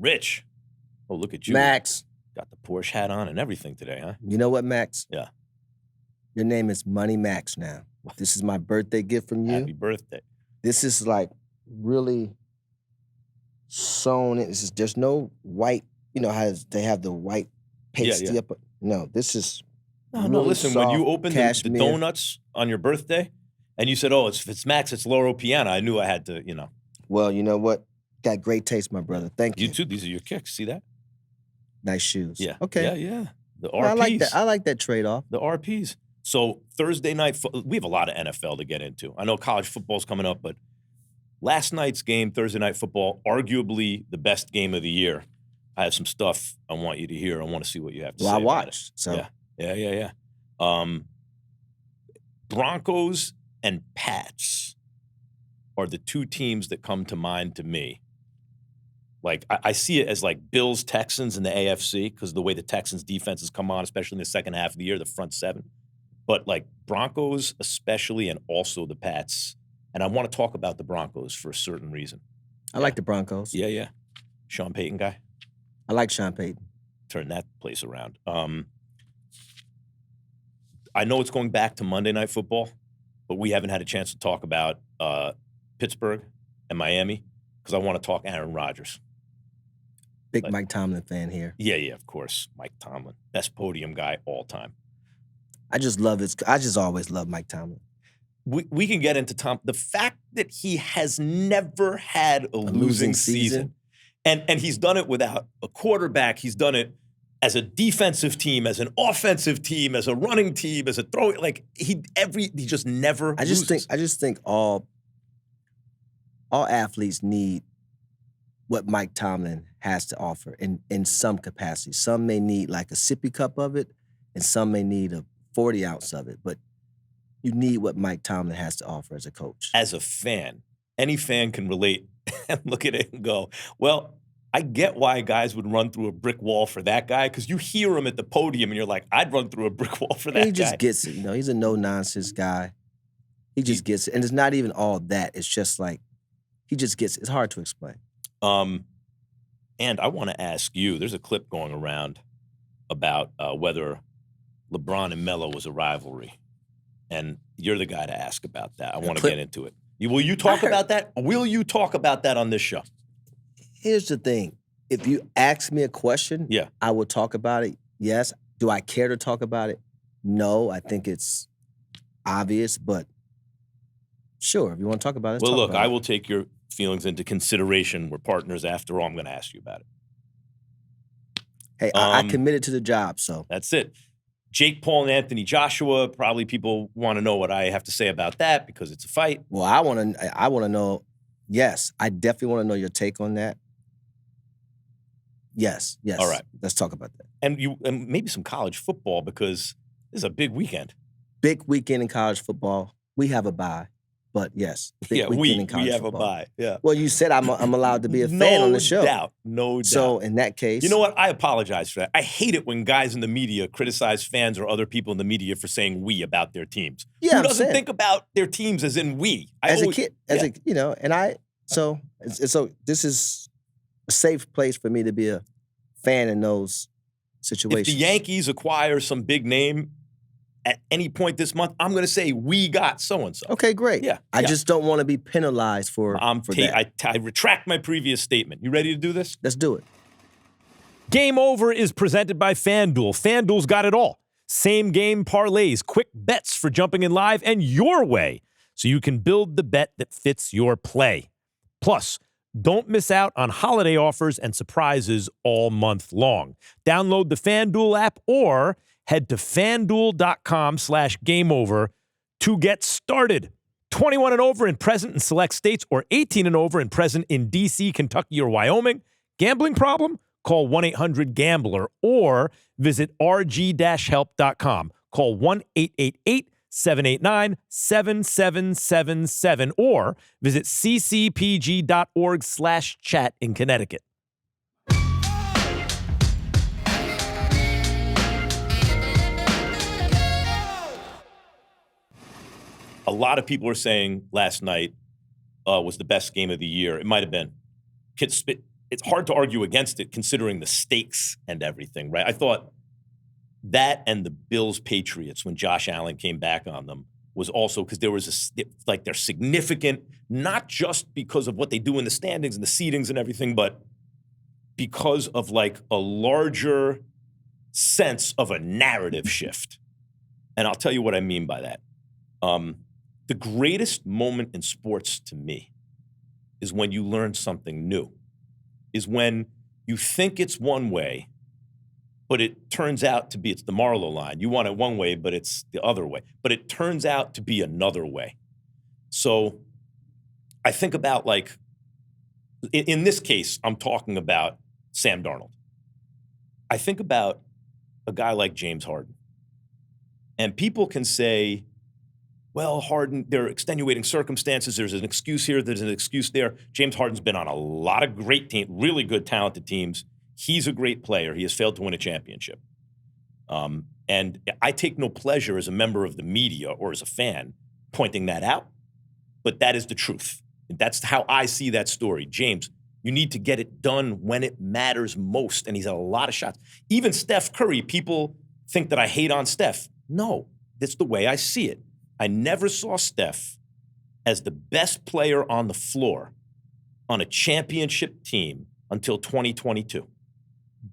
Rich. Oh, look at you. Max. Got the Porsche hat on and everything today, huh? You know what, Max? Yeah. Your name is Money Max now. This is my birthday gift from you. Happy birthday. This is like really sewn in. There's no white, you know how they have the white pasty up. No, this is No, listen, when you opened the donuts on your birthday and you said, oh, if it's Max, it's Loro Piana, I knew I had to, you know. Well, you know what? Got great taste, my brother. Thank you. You too. These are your kicks. See that? Nice shoes. Yeah. Okay. Yeah. The RPs. Well, I like that trade-off. The RPs. So Thursday night, we have a lot of NFL to get into. I know college football's coming up, but last night's game, Thursday Night Football, arguably the best game of the year. I have some stuff I want you to hear. I want to see what you have to say. Well, I watched. So. Yeah. Broncos and Pats are the two teams that come to mind to me. Like, I see it as like Bills, Texans in the AFC because of the way the Texans defense has come on, especially in the second half of the year, the front seven. But like Broncos especially, and also the Pats. And I want to talk about the Broncos for a certain reason. I like the Broncos. Yeah. Sean Payton guy. I like Sean Payton. Turn that place around. I know it's going back to Monday Night Football, but we haven't had a chance to talk about Pittsburgh and Miami because I want to talk Aaron Rodgers. Big Mike Tomlin fan here. Yeah, of course. Mike Tomlin. Best podium guy all time. I just always loved Mike Tomlin. We can get into Tom. The fact that he has never had a losing season. And he's done it without a quarterback. He's done it as a defensive team, as an offensive team, as a running team, as a throw. Like he just never loses. I just think all athletes need what Mike Tomlin has to offer in some capacity. Some may need like a sippy cup of it, and some may need a 40 ounce of it. But you need what Mike Tomlin has to offer as a coach. As a fan, any fan can relate and look at it and go, well, I get why guys would run through a brick wall for that guy because you hear him at the podium and you're like, I'd run through a brick wall for that guy. He just gets it. You know, he's a no-nonsense guy. He just gets it. And it's not even all that. It's just like, he just gets it. It's hard to explain. And I want to ask you, there's a clip going around about whether LeBron and Melo was a rivalry. And you're the guy to ask about that. I want to get into it. Will you talk about that? Will you talk about that on this show? Here's the thing. If you ask me a question, I will talk about it. Yes. Do I care to talk about it? No. I think it's obvious, but sure, if you want to talk about it, well, look, I will take your feelings into consideration. We're partners after all. I'm going to ask you about it. Hey, I committed to the job, so. That's it. Jake Paul and Anthony Joshua, probably people want to know what I have to say about that because it's a fight. Well, I want to know, yes, I definitely want to know your take on that. Yes. All right. Let's talk about that. And maybe some college football because this is a big weekend. Big weekend in college football. We have a bye. But yes, big weekend in college football. We have a bye. Yeah. Well, you said I'm allowed to be a fan on the show. No doubt. So in that case, you know what? I apologize for that. I hate it when guys in the media criticize fans or other people in the media for saying "we" about their teams. Yeah, who doesn't think about their teams as in "we"? A kid, So this is a safe place for me to be a fan in those situations. If the Yankees acquire some big name at any point this month, I'm going to say we got so-and-so. Okay, great. Yeah. I just don't want to be penalized for that. I retract my previous statement. You ready to do this? Let's do it. Game Over is presented by FanDuel. FanDuel's got it all. Same game parlays, quick bets for jumping in live and your way so you can build the bet that fits your play. Plus, don't miss out on holiday offers and surprises all month long. Download the FanDuel app or head to FanDuel.com/gameover to get started. 21 and over and present in select states or 18 and over and present in D.C., Kentucky, or Wyoming. Gambling problem? Call 1-800-GAMBLER or visit rg-help.com. Call 1-888-789-7777 or visit ccpg.org/chat in Connecticut. A lot of people are saying last night was the best game of the year. It might have been. it's hard to argue against it considering the stakes and everything, right? I thought that and the Bills-Patriots when Josh Allen came back on them was also because there was they're significant, not just because of what they do in the standings and the seedings and everything, but because of like a larger sense of a narrative shift. And I'll tell you what I mean by that. The greatest moment in sports to me is when you learn something new, is when you think it's one way, but it turns out to be, it's the Marlowe line. You want it one way, but it's the other way. But it turns out to be another way. So I think about like, in this case, I'm talking about Sam Darnold. I think about a guy like James Harden. And people can say, well, Harden, there are extenuating circumstances. There's an excuse here. There's an excuse there. James Harden's been on a lot of great teams, really good, talented teams. He's a great player. He has failed to win a championship. And I take no pleasure as a member of the media or as a fan pointing that out. But that is the truth. That's how I see that story. James, you need to get it done when it matters most. And he's had a lot of shots. Even Steph Curry, people think that I hate on Steph. No, that's the way I see it. I never saw Steph as the best player on the floor on a championship team until 2022.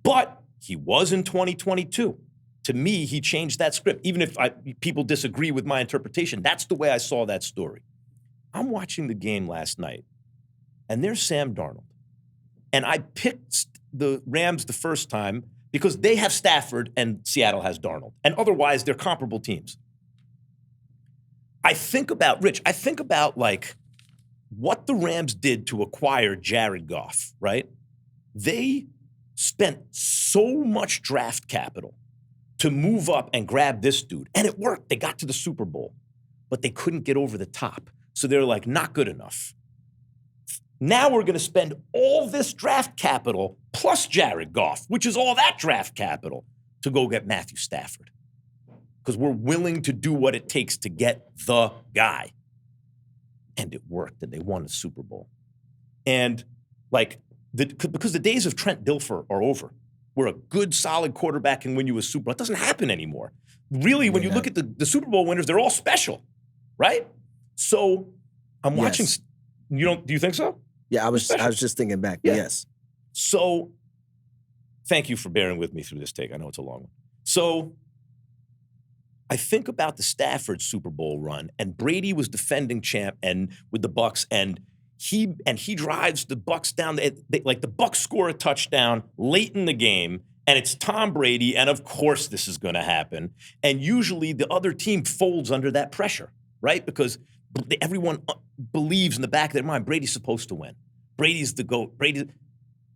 But he was in 2022. To me, he changed that script. Even if people disagree with my interpretation, that's the way I saw that story. I'm watching the game last night, and there's Sam Darnold. And I picked the Rams the first time because they have Stafford and Seattle has Darnold. And otherwise, they're comparable teams. I think about like what the Rams did to acquire Jared Goff, right? They spent so much draft capital to move up and grab this dude. And it worked. They got to the Super Bowl, but they couldn't get over the top. So they're like, not good enough. Now we're going to spend all this draft capital plus Jared Goff, which is all that draft capital, to go get Matthew Stafford. Because we're willing to do what it takes to get the guy. And it worked, and they won the Super Bowl. And like, because the days of Trent Dilfer are over, where a good, solid quarterback can win you a Super Bowl. It doesn't happen anymore. Really, when you look at the Super Bowl winners, they're all special, right? So I'm watching. Do you think so? Yeah, I was just thinking back. Yeah. Yes. So thank you for bearing with me through this take. I know it's a long one. So I think about the Stafford Super Bowl run, and Brady was defending champ and with the Bucs, and he drives the Bucs down. Like the Bucs score a touchdown late in the game, and it's Tom Brady, and of course this is going to happen. And usually the other team folds under that pressure, right? Because everyone believes in the back of their mind Brady's supposed to win. Brady's the GOAT.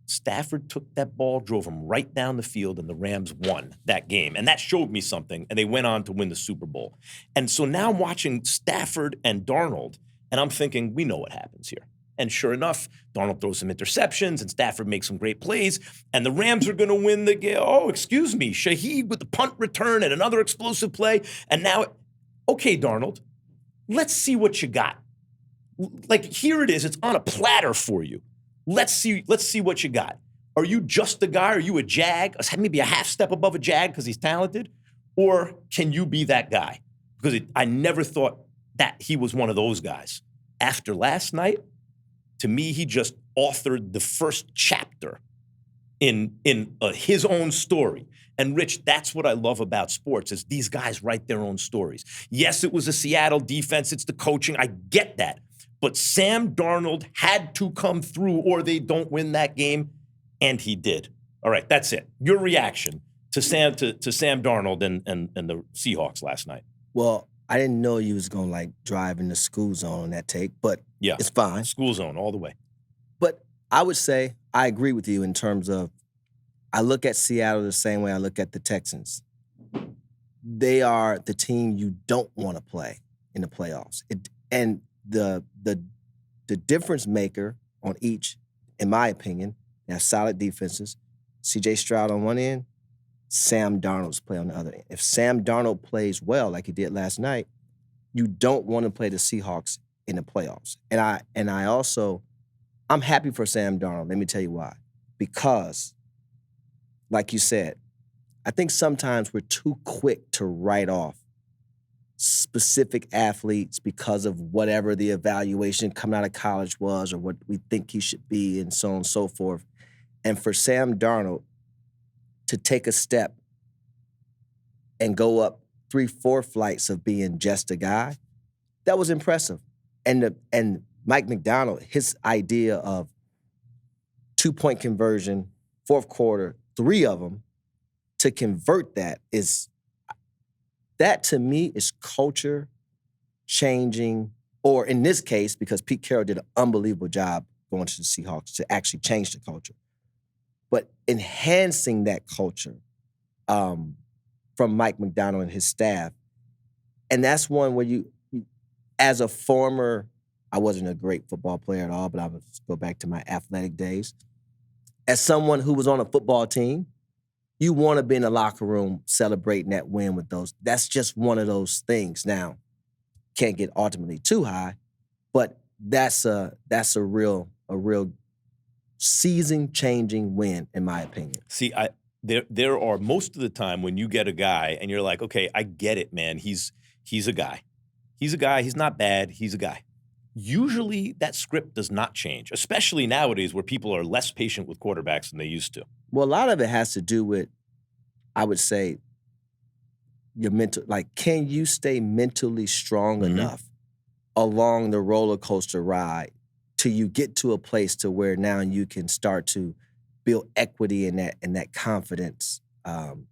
Stafford took that ball, drove him right down the field, and the Rams won that game. And that showed me something, and they went on to win the Super Bowl. And so now I'm watching Stafford and Darnold, and I'm thinking, we know what happens here. And sure enough, Darnold throws some interceptions, and Stafford makes some great plays, and the Rams are going to win the game. Oh, excuse me, Shaheed with the punt return and another explosive play. And now, okay, Darnold, let's see what you got. Like, here it is. It's on a platter for you. Let's see what you got. Are you just a guy? Are you a jag? Maybe a half step above a jag because he's talented? Or can you be that guy? Because I never thought that he was one of those guys. After last night, to me, he just authored the first chapter in his own story. And Rich, that's what I love about sports, is these guys write their own stories. Yes, it was a Seattle defense. It's the coaching. I get that. But Sam Darnold had to come through or they don't win that game, and he did. All right, that's it. Your reaction to Sam Darnold and the Seahawks last night. Well, I didn't know you was going to, drive in the school zone on that take, but it's fine. School zone all the way. But I would say I agree with you in terms of I look at Seattle the same way I look at the Texans. They are the team you don't want to play in the playoffs. And the difference maker on each, in my opinion, they have solid defenses. C.J. Stroud on one end, Sam Darnold's play on the other end. If Sam Darnold plays well like he did last night, you don't want to play the Seahawks in the playoffs. And I'm happy for Sam Darnold. Let me tell you why. because, like you said, I think sometimes we're too quick to write off specific athletes because of whatever the evaluation coming out of college was or what we think he should be and so on and so forth. And for Sam Darnold to take a step and go up 3-4 flights of being just a guy, that was impressive. And Mike McDonald, his idea of 2-point conversion, fourth quarter, 3 of them, to convert that to me is culture changing, or in this case, because Pete Carroll did an unbelievable job going to the Seahawks to actually change the culture. But enhancing that culture from Mike McDonald and his staff. And that's one where you, as a former, I wasn't a great football player at all, but I would go back to my athletic days. As someone who was on a football team, you want to be in the locker room celebrating that win with those. That's just one of those things. Now, can't get ultimately too high, but that's a real season-changing win, in my opinion. See, there are most of the time when you get a guy and you're like, okay, I get it, man. He's a guy. He's a guy. He's not bad. He's a guy. Usually that script does not change, especially nowadays where people are less patient with quarterbacks than they used to. Well, a lot of it has to do with, I would say, your mental, like, can you stay mentally strong enough along the roller coaster ride till you get to a place to where now you can start to build equity in that confidence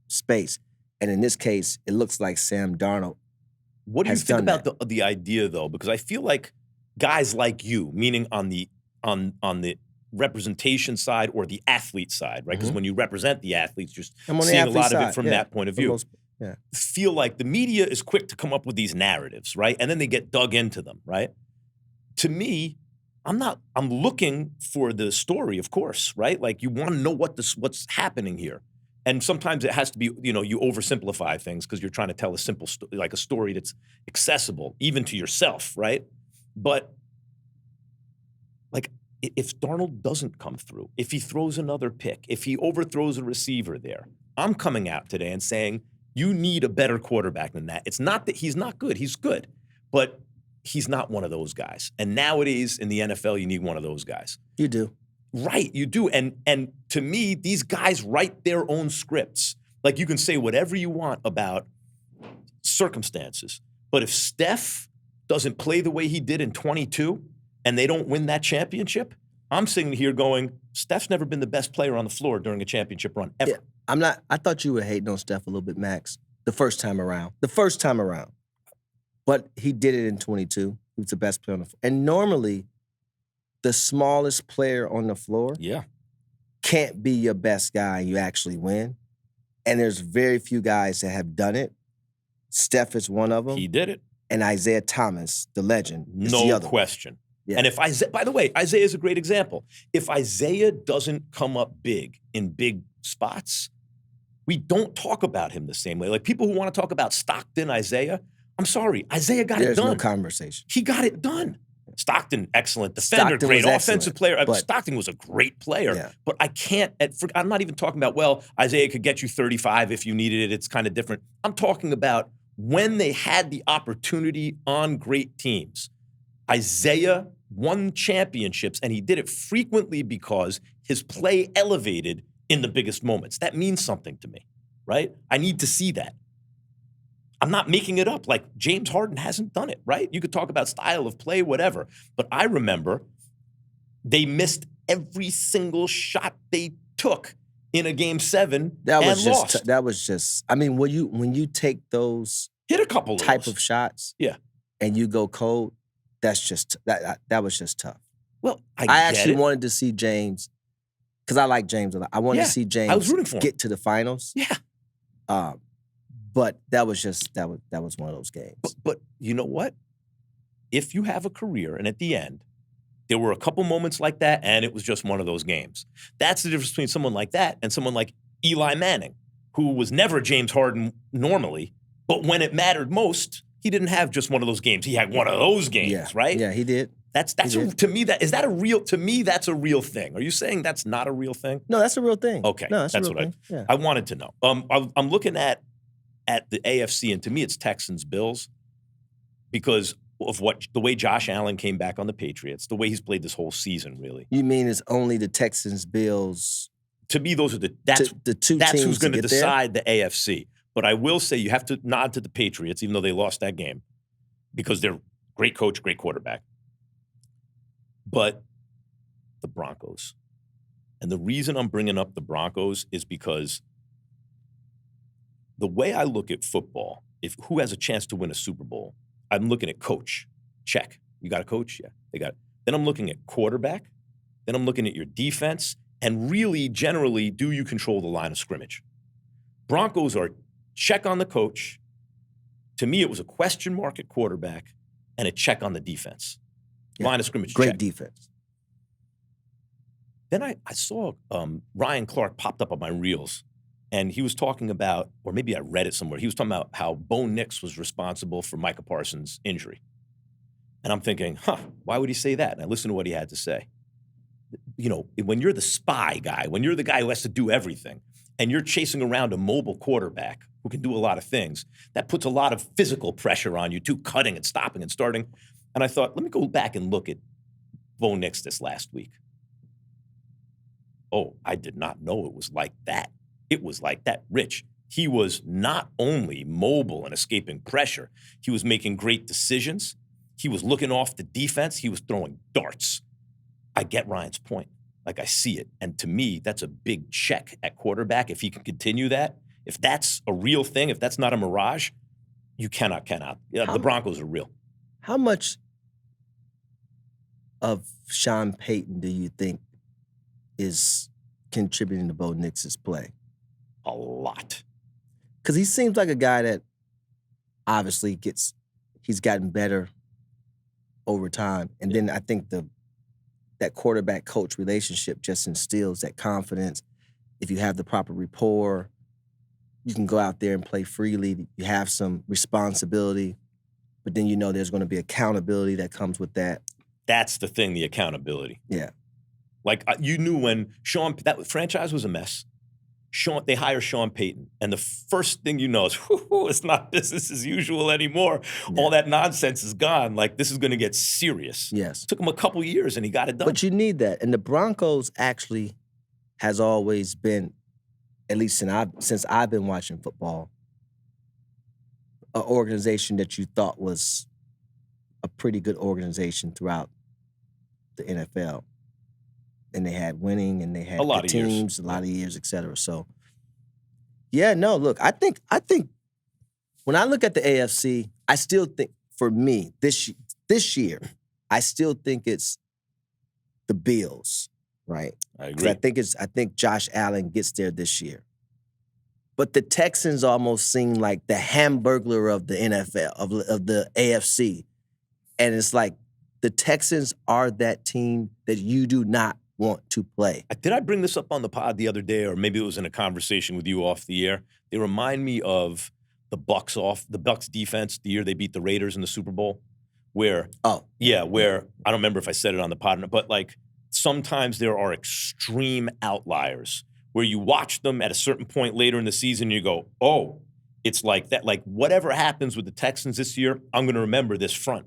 space. And in this case, it looks like Sam Darnold. What do you think about the idea, though? Because I feel like guys like you, meaning on the representation side or the athlete side, right? Because when you represent the athletes, you're seeing a lot of it from that point of view. Feel like the media is quick to come up with these narratives, right? And then they get dug into them, right? To me, I'm looking for the story, of course, right? Like, you want to know what's happening here. And sometimes it has to be, you oversimplify things because you're trying to tell a simple story, like a story that's accessible, even to yourself, right? But, like, if Darnold doesn't come through, if he throws another pick, if he overthrows a receiver there, I'm coming out today and saying, you need a better quarterback than that. It's not that he's not good. He's good. But he's not one of those guys. And nowadays in the NFL, you need one of those guys. You do. Right, you do. And to me, these guys write their own scripts. Like, you can say whatever you want about circumstances. But if Steph doesn't play the way he did in 22 and they don't win that championship, I'm sitting here going, Steph's never been the best player on the floor during a championship run, ever. Yeah, I thought you were hating on Steph a little bit, Max, the first time around. But he did it in 22. He was the best player on the floor. And normally, the smallest player on the floor can't be your best guy and you actually win. And there's very few guys that have done it. Steph is one of them. He did it. And Isaiah Thomas, the legend, is no the other question. Yeah. And if by the way, Isaiah is a great example. If Isaiah doesn't come up big in big spots, we don't talk about him the same way. Like, people who want to talk about Stockton, Isaiah, I'm sorry, Isaiah got it done. There's no conversation. He got it done. Stockton, excellent defender, Stockton great was offensive excellent, player. Stockton was a great player. Yeah. But I can't, I'm not even talking about, well, Isaiah could get you 35 if you needed it. It's kind of different. I'm talking about when they had the opportunity on great teams. Isaiah won championships, and he did it frequently because his play elevated in the biggest moments. That means something to me, right? I need to see that. I'm not making it up. Like, James Harden hasn't done it, right? You could talk about style of play, whatever. But I remember they missed every single shot they took in a Game 7 and lost. That was just, I mean, when you take those hit a couple type of shots and you go cold, that's just, that was just tough. Well, I actually wanted to see James, because I like James a lot. I wanted to see James I was rooting for him. Get to the finals. Yeah. But that was one of those games. But you know what? If you have a career and at the end, there were a couple moments like that and it was just one of those games. That's the difference between someone like that and someone like Eli Manning, who was never James Harden normally, but when it mattered most, he didn't have just one of those games. He had one of those games, right? Yeah, he did. To me that's a real thing. Are you saying that's not a real thing? No, that's a real thing. Okay, no, that's a real what thing. Yeah. I wanted to know. I'm looking at the AFC, and to me it's Texans Bills because of the way Josh Allen came back on the Patriots, the way he's played this whole season. Really, you mean it's only the Texans Bills? To me, those are the two. That's who's going to decide the AFC. But I will say you have to nod to the Patriots, even though they lost that game, because they're great coach, great quarterback. But the Broncos. And the reason I'm bringing up the Broncos is because the way I look at football, who has a chance to win a Super Bowl, I'm looking at coach. Check. You got a coach? Yeah, they got it. Then I'm looking at quarterback. Then I'm looking at your defense. And really, generally, do you control the line of scrimmage? Broncos are check on the coach. To me, it was a question mark at quarterback and a check on the defense. Yeah. Line of scrimmage, great check. Defense. Then I saw Ryan Clark popped up on my reels, and he was talking about, or maybe I read it somewhere, he was talking about how Bo Nix was responsible for Micah Parsons' injury. And I'm thinking, why would he say that? And I listened to what he had to say. You know, when you're the spy guy, when you're the guy who has to do everything, and you're chasing around a mobile quarterback who can do a lot of things, that puts a lot of physical pressure on you too, cutting and stopping and starting. And I thought, let me go back and look at Bo Nix this last week. Oh, I did not know it was like that. It was like that. Rich, he was not only mobile and escaping pressure, he was making great decisions. He was looking off the defense. He was throwing darts. I get Ryan's point. Like, I see it. And to me, that's a big check at quarterback. If he can continue that, if that's a real thing, if that's not a mirage, you cannot. Yeah, the Broncos are real. How much of Sean Payton do you think is contributing to Bo Nix's play? A lot. Because he seems like a guy that obviously he's gotten better over time. And then I think that quarterback-coach relationship just instills that confidence. If you have the proper rapport, you can go out there and play freely. You have some responsibility, but then you know there's going to be accountability that comes with that. That's the thing, the accountability. Yeah. Like, you knew when that franchise was a mess, they hire Sean Payton, and the first thing you know is, it's not business as usual anymore. Yeah. All that nonsense is gone. Like, this is going to get serious. Yes. It took him a couple years, and he got it done. But you need that. And the Broncos actually has always been, at least since I've been watching football, an organization that you thought was a pretty good organization throughout the NFL. And they had winning, and they had good teams, a lot of years, et cetera. So, yeah, no, look, I think when I look at the AFC, I still think, for me, this year, I still think it's the Bills, right? I agree. I think Josh Allen gets there this year. But the Texans almost seem like the Hamburglar of the NFL, of the AFC. And it's like the Texans are that team that you do not want to play. Did I bring this up on the pod the other day, or maybe it was in a conversation with you off the air? They remind me of the Bucs defense the year they beat the Raiders in the Super Bowl, where I don't remember if I said it on the pod, but like sometimes there are extreme outliers where you watch them at a certain point later in the season and you go, oh, it's like that. Like, whatever happens with the Texans this year, I'm going to remember this front.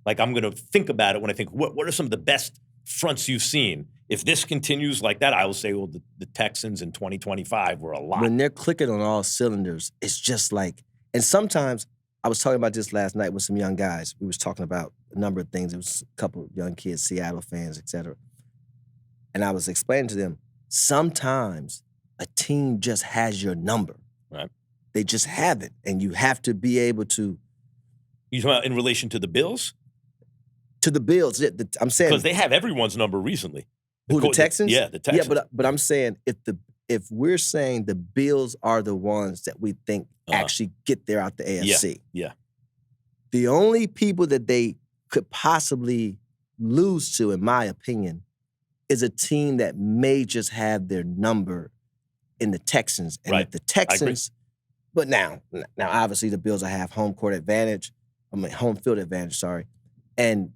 Like, I'm going to think about it when I think, what are some of the best fronts you've seen? If this continues like that, I will say, well, the Texans in 2025 were a lot. When they're clicking on all cylinders, it's just like, and sometimes, I was talking about this last night with some young guys. We was talking about a number of things. It was a couple of young kids, Seattle fans, et cetera. And I was explaining to them, sometimes a team just has your number. Right. They just have it. And you have to be able to. You talking about in relation to the Bills? To the Bills. I'm saying. Because they have everyone's number recently. The Texans? Yeah, the Texans. Yeah, but I'm saying if we're saying the Bills are the ones that we think actually get there out the AFC. Yeah. The only people that they could possibly lose to, in my opinion, is a team that may just have their number in the Texans. And right. if the Texans, but now obviously the Bills have home field advantage, sorry. And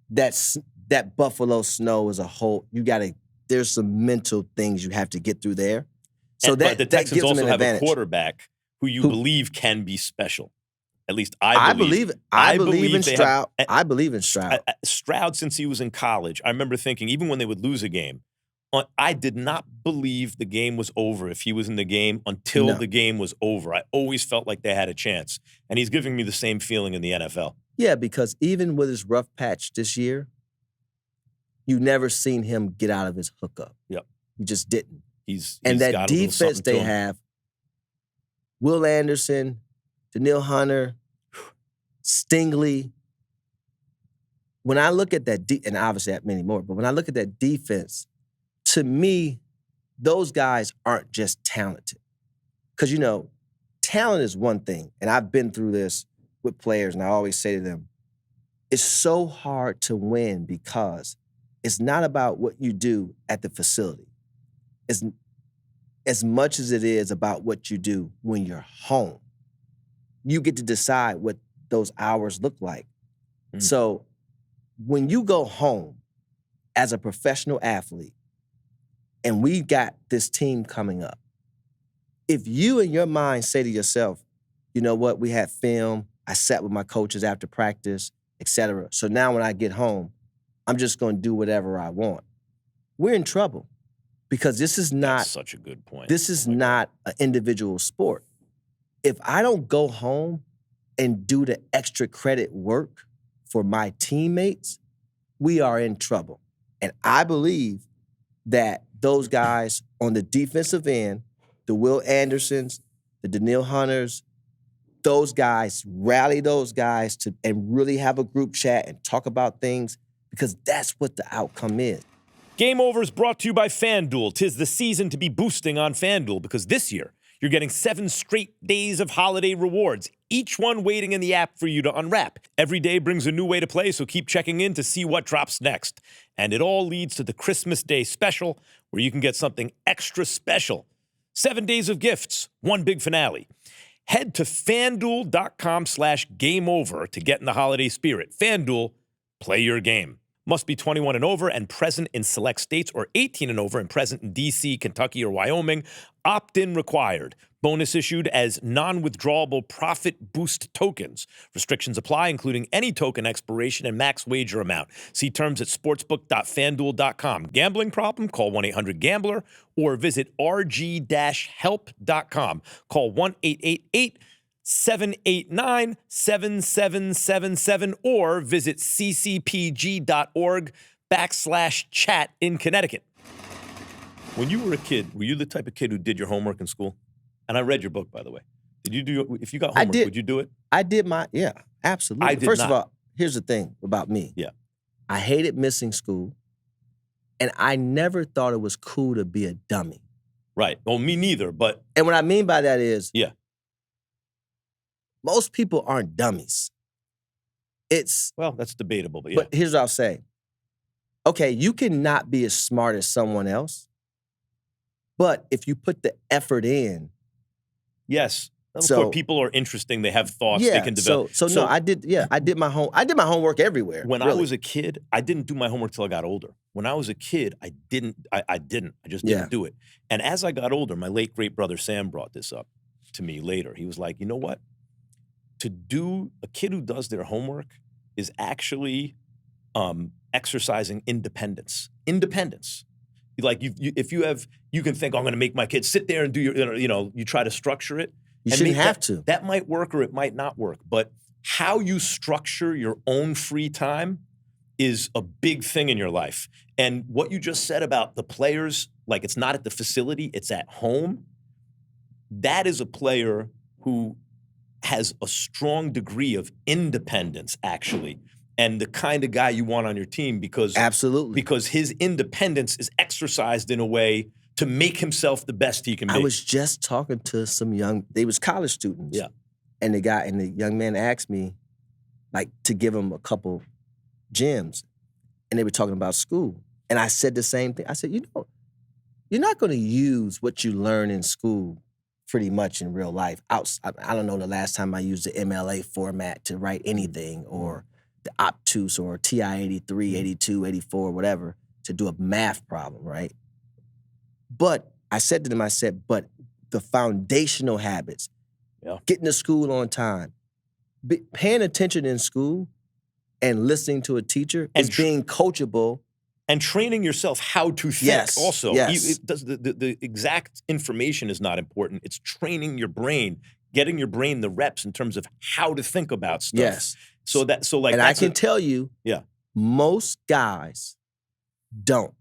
that Buffalo snow is a whole. There's some mental things you have to get through there. So but the Texans gives them also an have advantage. a quarterback who you believe can be special. At least I believe in Stroud. I believe in Stroud. Stroud, since he was in college, I remember thinking, even when they would lose a game, I did not believe the game was over if he was in the game until the game was over. I always felt like they had a chance. And he's giving me the same feeling in the NFL. Yeah, because even with his rough patch this year, you never seen him get out of his hookup. Yep. He just didn't. He's and got that a little defense something they to him. have, Will Anderson, Neal Hunter, Stingley. When I look at that, and obviously that many more, but when I look at that defense, to me, those guys aren't just talented. Because, talent is one thing, and I've been through this with players, and I always say to them, it's so hard to win because it's not about what you do at the facility. It's as much as it is about what you do when you're home. You get to decide what those hours look like. So when you go home as a professional athlete, and we got this team coming up, if you in your mind say to yourself, you know what, we had film, I sat with my coaches after practice, etc. So now when I get home, I'm just going to do whatever I want. We're in trouble because this is not— That's such a good point. This is not an individual sport. If I don't go home and do the extra credit work for my teammates, we are in trouble. And I believe that those guys on the defensive end, the Will Andersons, the Neal Hunters, those guys, rally those guys and really have a group chat and talk about things because that's what the outcome is. Game Over is brought to you by FanDuel. 'Tis the season to be boosting on FanDuel because this year you're getting 7 straight days of holiday rewards, each one waiting in the app for you to unwrap. Every day brings a new way to play, so keep checking in to see what drops next. And it all leads to the Christmas Day special where you can get something extra special. 7 days of gifts, one big finale. Head to FanDuel.com/gameover to get in the holiday spirit. FanDuel, play your game. Must be 21 and over and present in select states or 18 and over and present in D.C., Kentucky, or Wyoming. Opt-in required. Bonus issued as non-withdrawable profit boost tokens. Restrictions apply, including any token expiration and max wager amount. See terms at sportsbook.fanduel.com. Gambling problem? Call 1-800-GAMBLER or visit rg-help.com. Call 1-888-789-7777 or visit ccpg.org/chat in Connecticut. When you were a kid, were you the type of kid who did your homework in school? And I read your book, by the way. Did you do? If you got homework, would you do it? I did yeah, absolutely. I did First not. of all, here's the thing about me. Yeah. I hated missing school, and I never thought it was cool to be a dummy. Right. Well, me neither, but... And what I mean by that is... Yeah. Most people aren't dummies. Well, that's debatable, but yeah. But here's what I'll say. Okay, you can not be as smart as someone else, but if you put the effort in... Yes. So people are interesting. They have thoughts. Yeah, they can develop. So no, I did my homework everywhere. When really. I was a kid, I didn't do my homework till I got older. When I was a kid, I just didn't do it. And as I got older, my late great brother Sam brought this up to me later. He was like, you know what? A kid who does their homework is actually exercising independence. Independence. Like if you can think, oh, I'm going to make my kids sit there and do you try to structure it. You shouldn't have to. That might work or it might not work. But how you structure your own free time is a big thing in your life. And what you just said about the players, like it's not at the facility, it's at home. That is a player who has a strong degree of independence, actually. And the kind of guy you want on your team because his independence is exercised in a way to make himself the best he can be. I was just talking to they was college students. Yeah. And the young man asked me, like, to give him a couple gems. And they were talking about school. And I said the same thing. I said, you're not going to use what you learn in school pretty much in real life. I don't know the last time I used the MLA format to write anything or the obtuse or TI 83, 82, 84, whatever, to do a math problem, right? But I said to them, but the foundational habits, getting to school on time, paying attention in school and listening to a teacher and being coachable. And training yourself how to think also. Yes. The exact information is not important. It's training your brain, getting your brain the reps in terms of how to think about stuff. Yes. And I can tell you, most guys don't.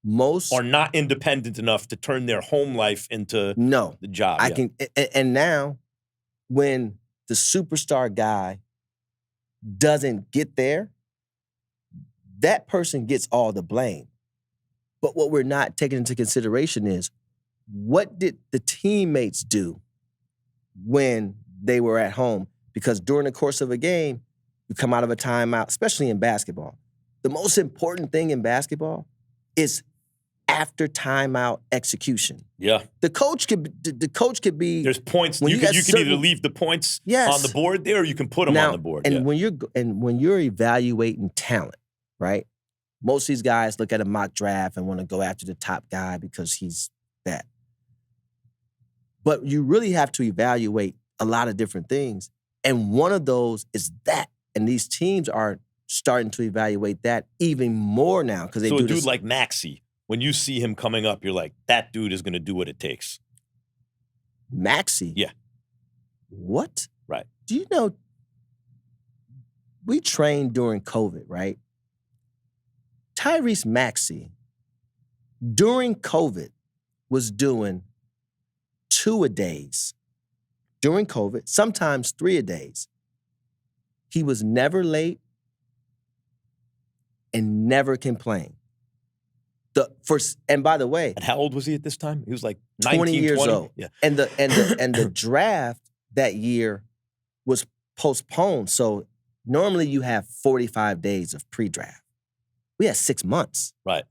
Most are not independent enough to turn their home life into the job. And now, when the superstar guy doesn't get there, that person gets all the blame. But what we're not taking into consideration is, what did the teammates do when they were at home? Because during the course of a game, you come out of a timeout, especially in basketball. The most important thing in basketball is after timeout execution. Yeah. The coach could be. There's points. You can either leave the points on the board there, or you can put them on the board. And when you're evaluating talent, right? Most of these guys look at a mock draft and want to go after the top guy because he's that. But you really have to evaluate a lot of different things. And one of those is that. And these teams are starting to evaluate that even more now. So a dude like Maxey, when you see him coming up, you're like, that dude is going to do what it takes. Maxey? Yeah. What? Right. Do you know, we trained during COVID, right? Tyrese Maxey, during COVID, was doing 2-a-days. During COVID, sometimes 3-a-days. He was never late and never complained. And by the way, and how old was he at this time? He was like 19, 20 years 20? old. Yeah. And the draft that year was postponed. So normally you have 45 days of pre-draft. We had 6 months. Right.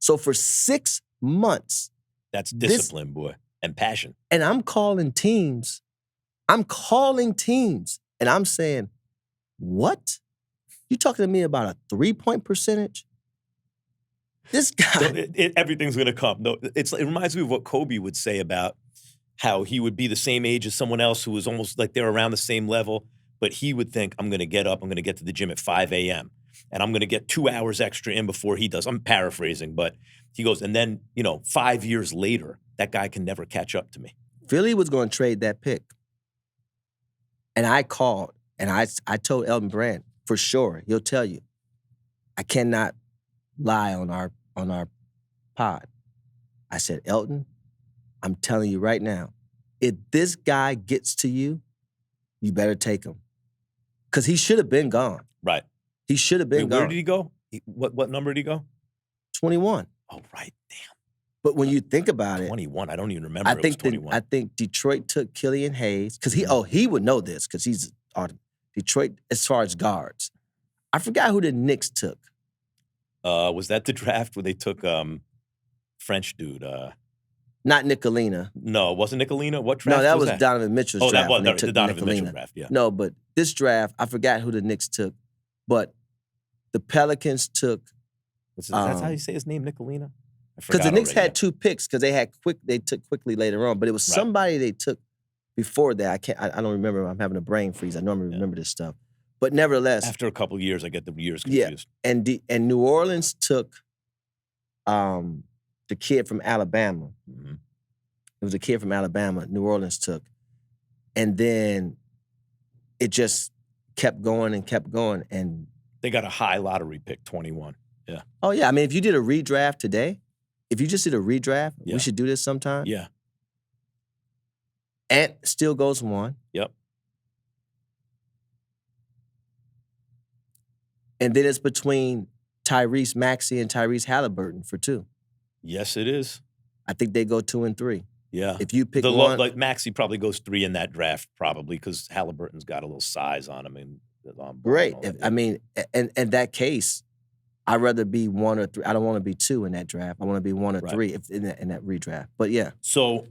So for 6 months. That's discipline, boy, and passion. And I'm calling teams, and I'm saying, what? You talking to me about a 3-point percentage? This guy. Everything's going to come. No, it reminds me of what Kobe would say about how he would be the same age as someone else who was almost like they're around the same level, but he would think, I'm going to get up, I'm going to get to the gym at 5 a.m., and I'm going to get 2 hours extra in before he does. I'm paraphrasing, but he goes, and then, 5 years later, that guy can never catch up to me. Philly was going to trade that pick. And I called, and I told Elton Brand, for sure, he'll tell you, I cannot lie on our pod. I said, Elton, I'm telling you right now, if this guy gets to you, you better take him. Because he should have been gone. Right. He should have been gone. Where did he go? What number did he go? 21. Oh, right. Damn. But when you think about it. 21. I don't even remember it was 21. I think Detroit took Killian Hayes. Because he would know this because he's on Detroit as far as guards. I forgot who the Knicks took. Was that the draft where they took French dude? Not Nicolina. No, it wasn't Nicolina. What draft? No, that was that? Donovan Mitchell's draft. Oh, that was the Donovan Mitchell draft. Yeah. No, but this draft, I forgot who the Knicks took. But the Pelicans took. That's how you say his name, Nicolina. Because the Knicks had 2 picks because they took quickly later on, but it was somebody they took before that. I don't remember. I'm having a brain freeze. I normally remember this stuff, but nevertheless, after a couple of years, I get the years confused. Yeah, and New Orleans took the kid from Alabama. Mm-hmm. It was a kid from Alabama. New Orleans took, and then it just kept going and kept going, and they got a high lottery pick, 21. Yeah. Oh yeah, I mean, if you did a redraft today. If you just did a redraft, we should do this sometime. Yeah. Ant still goes 1. Yep. And then it's between Tyrese Maxey and Tyrese Halliburton for 2. Yes, it is. I think they go 2 and 3. Yeah. If you pick one. Like Maxey probably goes 3 in that draft, probably, because Halliburton's got a little size on him. Great. In that case, I'd rather be 1 or 3. I don't want to be 2 in that draft. I want to be 1 or 3 in that redraft. But yeah. So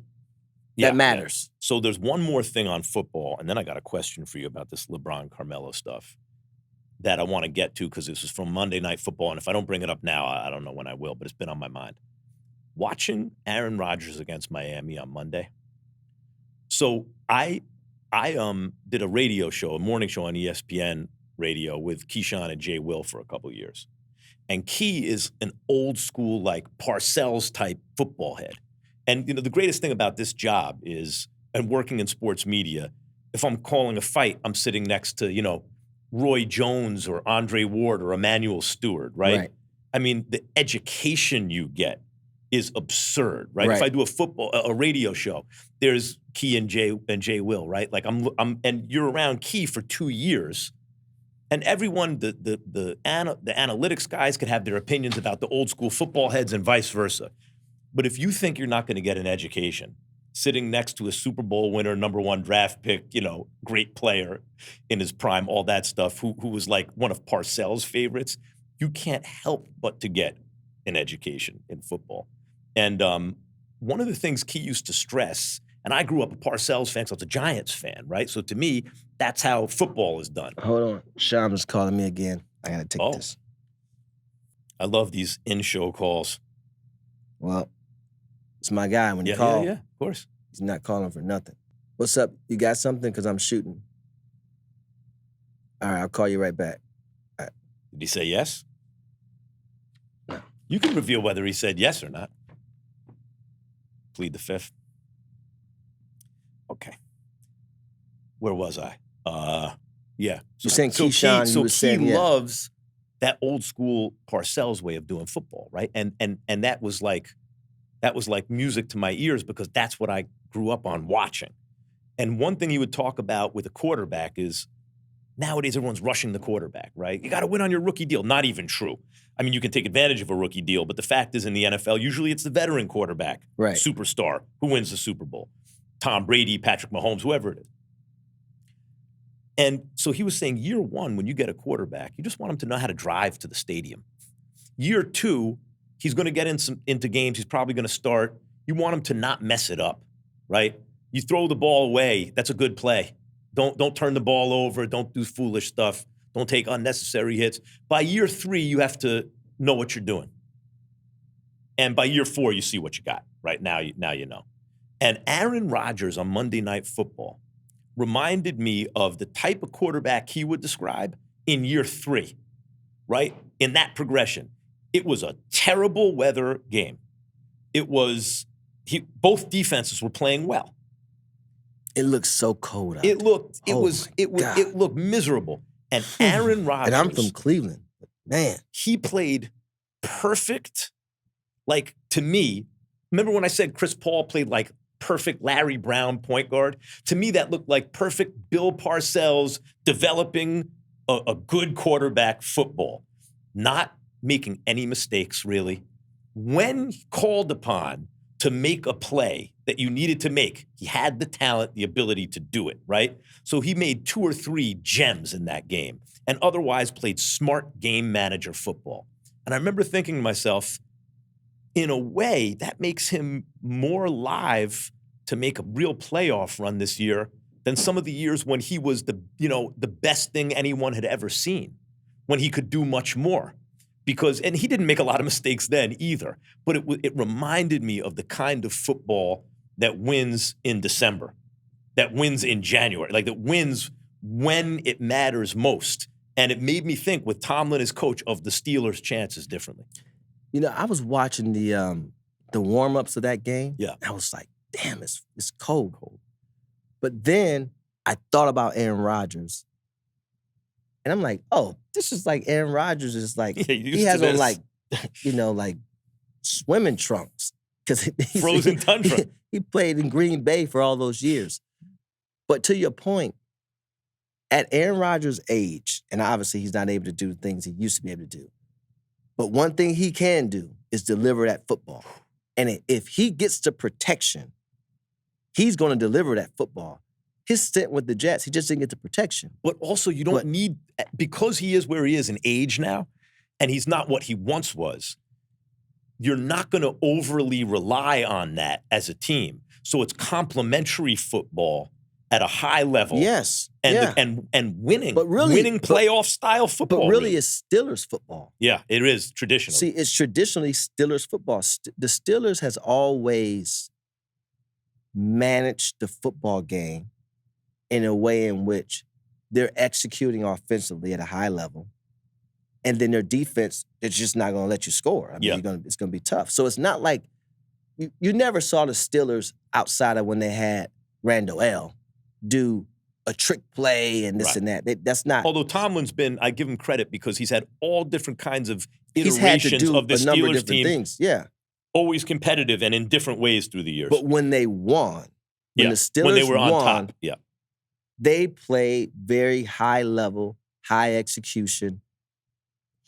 that matters. Yeah. So there's one more thing on football, and then I got a question for you about this LeBron Carmelo stuff. that I want to get to because this is from Monday Night Football, and if I don't bring it up now, I don't know when I will, but it's been on my mind. Watching Aaron Rodgers against Miami on Monday. So I did a radio show, a morning show on ESPN radio with Keyshawn and Jay Will for a couple of years. And Key is an old school, like Parcells type football head. And, the greatest thing about this job is, and working in sports media, if I'm calling a fight, I'm sitting next to, Roy Jones or Andre Ward or Emmanuel Stewart, right? I mean, the education you get is absurd, right? If I do a radio show, there's Key and Jay Will, right? Like and you're around Key for 2 years. And everyone, the analytics guys could have their opinions about the old school football heads and vice versa. But if you think you're not going to get an education sitting next to a Super Bowl winner, number 1 draft pick, great player in his prime, all that stuff, who was like one of Parcells' favorites, you can't help but to get an education in football. And one of the things Key used to stress, and I grew up a Parcells fan, so I was a Giants fan, right? So to me, that's how football is done. Hold on. Sham is calling me again. I got to take this. I love these in-show calls. Well, it's my guy. When you call, yeah, of course. He's not calling for nothing. What's up? You got something? Because I'm shooting. All right, I'll call you right back. Did he say yes? No. You can reveal whether he said yes or not. Plead the fifth. Okay. Where was I? Yeah. You're saying Keyshawn, you were saying, Key loves that old school Parcells way of doing football, right? And that was like music to my ears because that's what I grew up on watching. And one thing he would talk about with a quarterback is nowadays everyone's rushing the quarterback, right? You got to win on your rookie deal. Not even true. I mean, you can take advantage of a rookie deal, but the fact is in the NFL, usually it's the veteran quarterback, superstar, who wins the Super Bowl. Tom Brady, Patrick Mahomes, whoever it is. And so he was saying year 1, when you get a quarterback, you just want him to know how to drive to the stadium. Year 2, he's going to get into games. He's probably going to start. You want him to not mess it up, right? You throw the ball away. That's a good play. Don't turn the ball over. Don't do foolish stuff. Don't take unnecessary hits. By year 3, you have to know what you're doing. And by year 4, you see what you got, right? Now you know. And Aaron Rodgers on Monday Night Football reminded me of the type of quarterback he would describe in year 3, right? In that progression. It was a terrible weather game. It was, both defenses were playing well. It looked so cold out there. It looked miserable. And Aaron Rodgers. And I'm from Cleveland. Man. He played perfect, like, to me. Remember when I said Chris Paul played like perfect Larry Brown point guard? To me, that looked like perfect Bill Parcells developing a good quarterback football. Not making any mistakes, really. When called upon to make a play that you needed to make, he had the talent, the ability to do it, right? So he made 2 or 3 gems in that game and otherwise played smart game manager football. And I remember thinking to myself, in a way, that makes him more live to make a real playoff run this year than some of the years when he was the best thing anyone had ever seen, when he could do much more. And he didn't make a lot of mistakes then either, but it reminded me of the kind of football that wins in December, that wins in January, like that wins when it matters most. And it made me think, with Tomlin as coach, of the Steelers' chances differently. I was watching the warm-ups of that game. Yeah. I was like, damn, it's cold. But then I thought about Aaron Rodgers. And I'm like, oh, this is like Aaron Rodgers is like, he has on like, like swimming trunks. Because frozen tundra. He played in Green Bay for all those years. But to your point, at Aaron Rodgers' age, and obviously he's not able to do things he used to be able to do, but one thing he can do is deliver that football. And if he gets the protection, he's going to deliver that football. His stint with the Jets, he just didn't get the protection. But also, you don't need, because he is where he is in age now, and he's not what he once was, you're not going to overly rely on that as a team. So it's complementary football at a high level. Yes. And winning. But really, winning playoff style football. But really, it's Steelers football. Yeah, it is traditional. See, it's traditionally Steelers football. The Steelers has always managed the football game in a way in which they're executing offensively at a high level. And then their defense is just not going to let you score. I mean, it's going to be tough. So it's not like you never saw the Steelers outside of when they had Randall L. do a trick play and this and that. That's not. Although Tomlin's been, I give him credit because he's had all different kinds of he's had to iterations do of the a number of Steelers different team. things. Yeah. Always competitive and in different ways through the years. But when they won, when the Steelers when they were on won, top, they played very high level, high execution,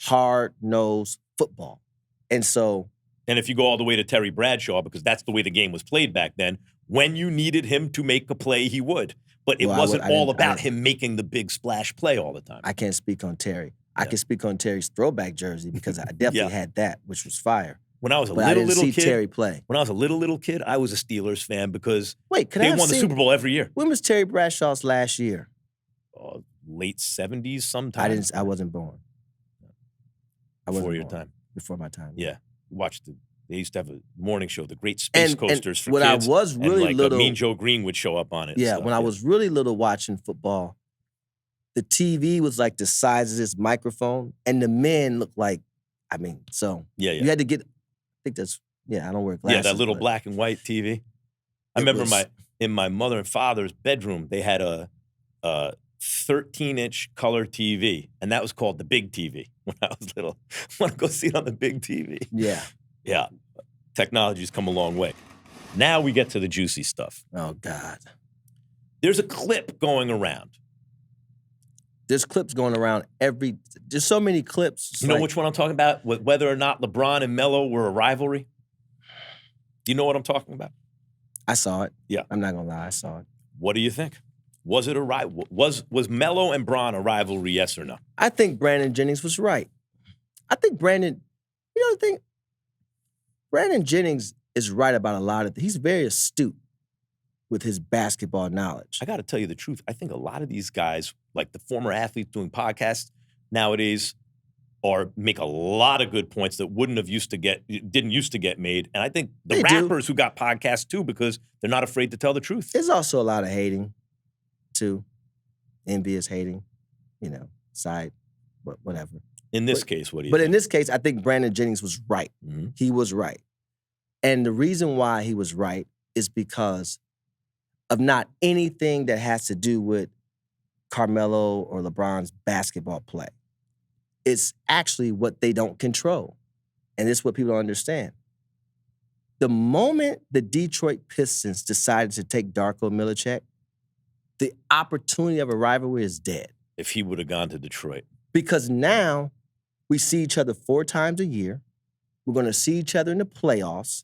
hard-nosed football. And so... And if you go all the way to Terry Bradshaw, because that's the way the game was played back then, when you needed him to make a play, he would. But it wasn't all about him making the big splash play all the time. I can't speak on Terry. I can speak on Terry's throwback jersey because I definitely had that, which was fire. When I was a but little see kid, Terry play. When I was a little kid, I was a Steelers fan because they won the Super Bowl every year. When was Terry Bradshaw's last year? Late 70s sometime. I wasn't born. Before your time. Before my time. Yeah. They used to have a morning show, the Great Space Coasters for when kids. I was really little, Mean Joe Green would show up on it. Yeah, when I was really little watching football, the TV was like the size of this microphone, and the men looked like, you had to get, I think that's, I don't wear glasses. Yeah, that little black and white TV. I remember in my mother and father's bedroom, they had a 13-inch color TV, and that was called the big TV when I was little. I want to go see it on the big TV. Yeah. Yeah. Technology's come a long way. Now we get to the juicy stuff. Oh, God. There's a clip going around. There's clips going around there's so many clips. You know which one I'm talking about? Whether or not LeBron and Melo were a rivalry? Do you know what I'm talking about? I saw it. Yeah. I'm not going to lie. I saw it. What do you think? Was it a rival? Was Melo and Bron a rivalry, yes or no? I think Brandon Jennings was right. I think Brandon Jennings is right about a lot of things. He's very astute with his basketball knowledge. I got to tell you the truth. I think a lot of these guys, like the former athletes doing podcasts nowadays, make a lot of good points that didn't used to get made. And I think the rappers who got podcasts too, because they're not afraid to tell the truth. There's also a lot of hating too. Envious hating, side, whatever. In this case, what do you think? But in this case, I think Brandon Jennings was right. Mm-hmm. He was right. And the reason why he was right is because of not anything that has to do with Carmelo or LeBron's basketball play. It's actually what they don't control. And this is what people don't understand. The moment the Detroit Pistons decided to take Darko Milicic, the opportunity of a rivalry is dead. If he would have gone to Detroit. Because now we see each other 4 times a year. We're going to see each other in the playoffs.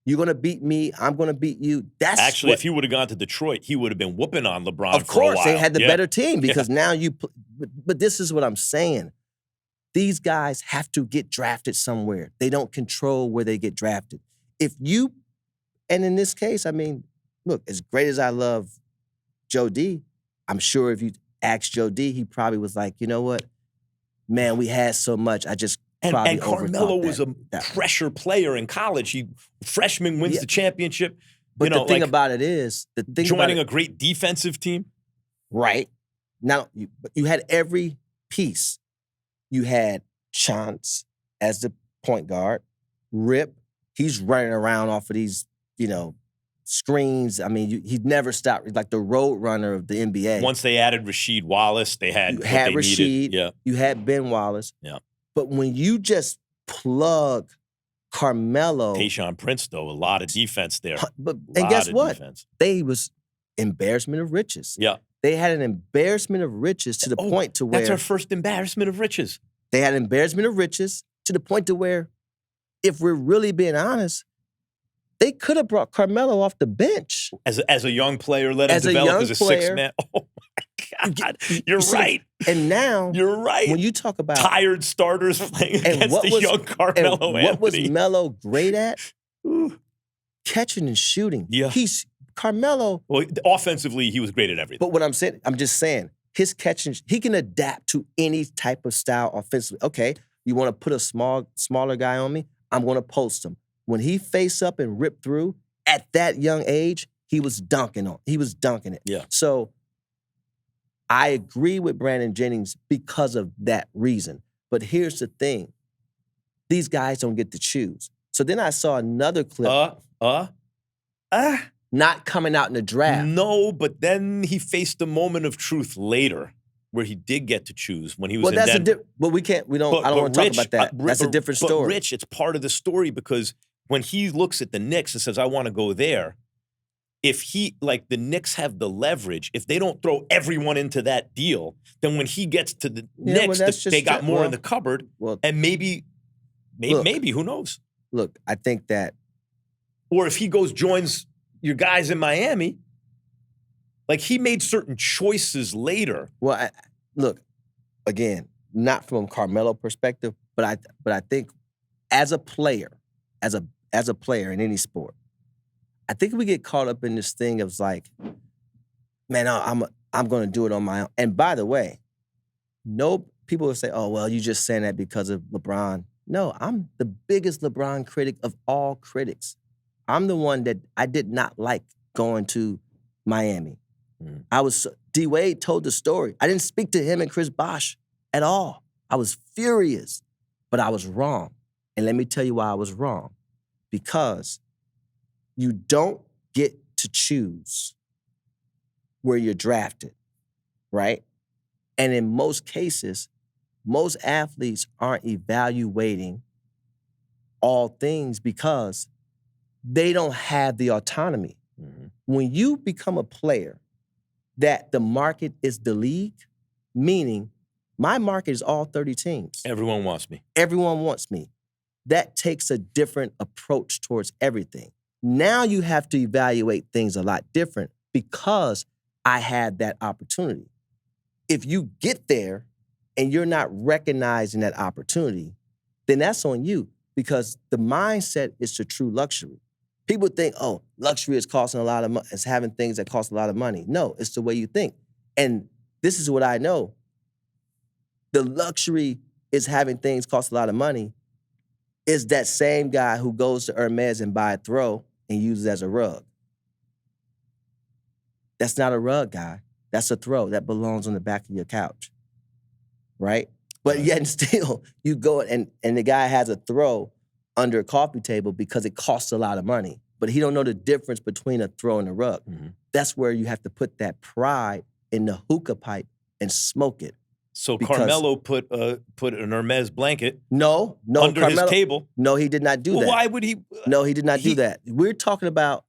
You're going to beat me. I'm going to beat you. If he would have gone to Detroit, he would have been whooping on LeBron of course, for a while. They had the better team because now but this is what I'm saying. These guys have to get drafted somewhere. They don't control where they get drafted. And in this case, look, as great as I love Joe D, I'm sure if you ask Joe D, he probably was like, you know what? Man, we had so much. I just And Carmelo was a pressure player in college. Freshman wins the championship. But the thing about it is, joining a great defensive team. Right. Now, you had every piece. You had Chance as the point guard. Rip, he's running around off of these, screens. He'd never stopped. Like the road runner of the NBA. Once they added Rasheed Wallace, they had Rasheed. Needed. Yeah. You had Ben Wallace. Yeah. But when you just plug Carmelo. Tayshaun Prince, though, a lot of defense there. And guess what? They was embarrassment of riches. Yeah. They had an embarrassment of riches to the point to where. That's our first embarrassment of riches. They had an embarrassment of riches to the point to where, if we're really being honest, they could have brought Carmelo off the bench. As a young player, let him develop as a sixth man. Oh, my God. You're right. And now, you're right. When you talk about tired starters playing against the young Carmelo Anthony. What was Melo great at? Catching and shooting. Yeah. Carmelo. Well, offensively, he was great at everything. But what I'm just saying, his catching, he can adapt to any type of style offensively. Okay, you want to put a smaller guy on me? I'm going to post him. When he face up and rip through, at that young age, he was dunking it. Yeah. So I agree with Brandon Jennings because of that reason. But here's the thing. These guys don't get to choose. So then I saw another clip. Not coming out in the draft. No, but then he faced a moment of truth later where he did get to choose when he was in Denver. I don't want to talk about that. That's a different story. But Rich, it's part of the story because when he looks at the Knicks and says, I want to go there, if the Knicks have the leverage, if they don't throw everyone into that deal, then when he gets to the Knicks, they got more in the cupboard. And maybe, who knows? Look, I think that. Or if he joins your guys in Miami, like he made certain choices later. Well, look, again, not from a Carmelo perspective, but I think as a player, as a player in any sport, I think we get caught up in this thing of like, man, I'm going to do it on my own. And by the way, no people will say, oh, well, you just saying that because of LeBron. No, I'm the biggest LeBron critic of all critics. I'm the one that I did not like going to Miami. D. Wade told the story. I didn't speak to him and Chris Bosh at all. I was furious, but I was wrong. And let me tell you why I was wrong. Because you don't get to choose where you're drafted, right? And in most cases, most athletes aren't evaluating all things because they don't have the autonomy. Mm-hmm. When you become a player that the market is the league, meaning my market is all 30 teams. Everyone wants me. Everyone wants me. That takes a different approach towards everything. Now you have to evaluate things a lot different because I had that opportunity. If you get there and you're not recognizing that opportunity, then that's on you because the mindset is to true luxury. People think, oh, luxury is costing a lot of money. It's having things that cost a lot of money. No, it's the way you think. And this is what I know. The luxury is having things cost a lot of money is that same guy who goes to Hermes and buy a throw and uses it as a rug. That's not a rug, guy. That's a throw. That belongs on the back of your couch, right? But yet and still, you go and the guy has a throw under a coffee table because it costs a lot of money. But he don't know the difference between a throw and a rug. Mm-hmm. That's where you have to put that pride in the hookah pipe and smoke it. So Carmelo put an Hermes blanket under Carmelo, his table. No, he did not do that. Why would he? No, he did not do that. We're talking about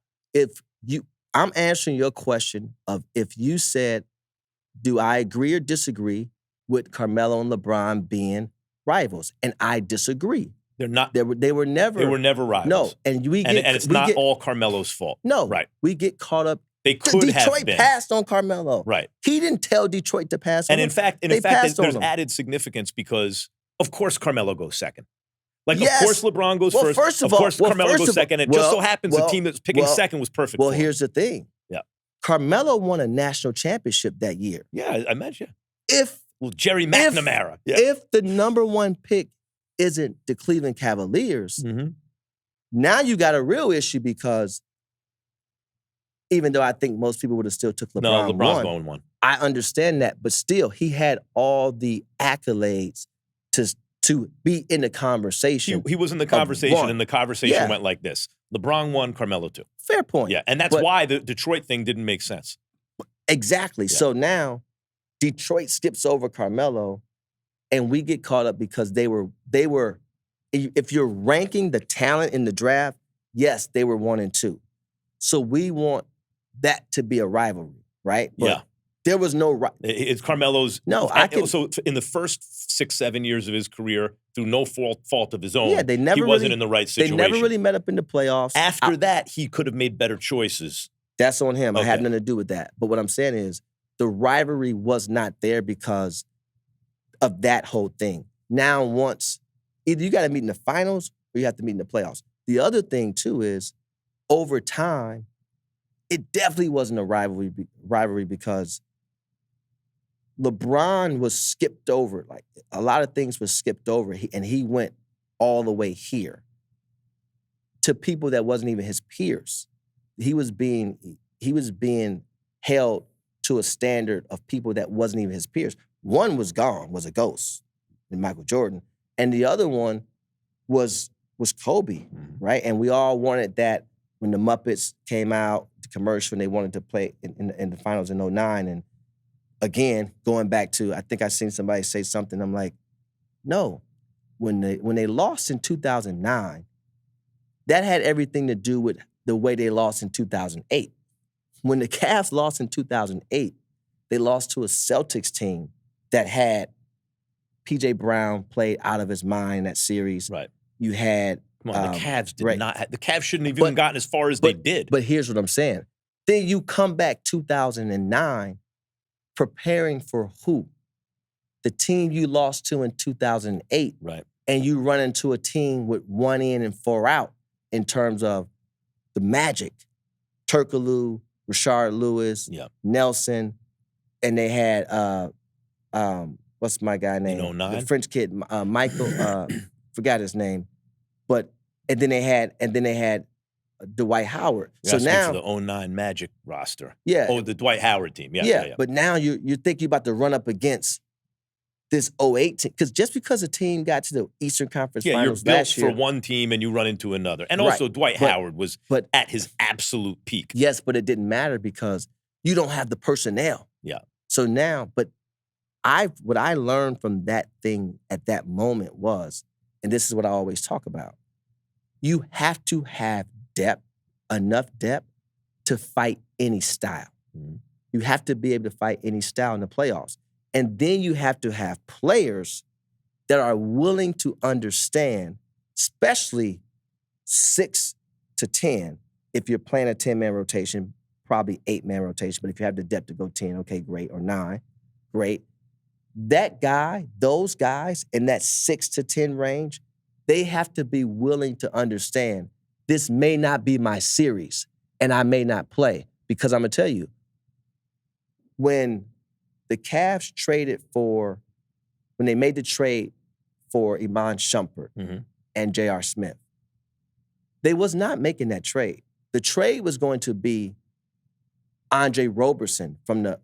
I'm answering your question of if you said, do I agree or disagree with Carmelo and LeBron being rivals? And I disagree. They're not. They were never. They were never rivals. No, and it's not all Carmelo's fault. No, right. We get caught up. They could have been. Detroit passed on Carmelo. Right. He didn't tell Detroit to pass on him. And in fact, there's added significance because, of course, Carmelo goes second. Like, yes. Of course, LeBron goes first. Of course, Carmelo goes second. It just so happens the team that's picking second was perfect. Well, here's the thing. Yeah. Carmelo won a national championship that year. Yeah, I mentioned. Jerry McNamara. McNamara. If the number one pick isn't the Cleveland Cavaliers, mm-hmm. now you got a real issue because even though I think most people would have still took LeBron. No, LeBron's going one. I understand that, but still, he had all the accolades to be in the conversation. He was in the conversation, and the conversation went like this. LeBron won, Carmelo 2. Fair point. Yeah, and that's why the Detroit thing didn't make sense. Exactly. Yeah. So now, Detroit skips over Carmelo, and we get caught up because they were. If you're ranking the talent in the draft, yes, they were 1 and 2. So we want that to be a rivalry, right? But there was no. It's Carmelo's. No, so in the first 6-7 years of his career, through no fault of his own, he wasn't in the right situation. They never really met up in the playoffs. After that, he could have made better choices. That's on him. Okay. I had nothing to do with that. But what I'm saying is the rivalry was not there because of that whole thing. Now, once either you got to meet in the finals or you have to meet in the playoffs. The other thing too is over time, it definitely wasn't a rivalry because LeBron was skipped over. Like, a lot of things were skipped over, and he went all the way here to people that wasn't even his peers. He was being held to a standard of people that wasn't even his peers. One was gone, was a ghost, in Michael Jordan, and the other one was Kobe, right? And we all wanted that when the Muppets came out, the commercial, and they wanted to play in the finals in 2009. And again, going back to, I think I seen somebody say something, I'm like, no. When they lost in 2009, that had everything to do with the way they lost in 2008. When the Cavs lost in 2008, they lost to a Celtics team that had P.J. Brown played out of his mind in that series. Right. You had Come on, the Cavs did right. not. The Cavs shouldn't have even gotten as far as they did. But here's what I'm saying. Then you come back 2009, preparing for who? The team you lost to in 2008. Right. And you run into a team with 1 in and 4 out in terms of the Magic, Turkoglu, Rashard Lewis, Nelson, and they had what's my guy name? In 09? The French kid, Michael. Forgot his name, and then they had Dwight Howard. So now for the 09 Magic roster. Yeah. Oh, the Dwight Howard team. Yeah. But now you think you're about to run up against this 08 team, because just because a team got to the Eastern Conference Finals you're built last year, for one team and you run into another. And also Dwight Howard was at his absolute peak. Yes, but it didn't matter because you don't have the personnel. Yeah. So now, what I learned from that thing at that moment was, and this is what I always talk about, you have to have depth, enough depth to fight any style. Mm-hmm. You have to be able to fight any style in the playoffs. And then you have to have players that are willing to understand, especially 6 to 10. If you're playing a 10-man rotation, probably 8-man rotation. But if you have the depth to go 10, okay, great. Or 9, great. That guy, those guys in that 6 to 10 range, they have to be willing to understand this may not be my series and I may not play. Because I'm going to tell you, when the Cavs when they made the trade for Iman Shumpert and J.R. Smith, they was not making that trade. The trade was going to be Andre Roberson from the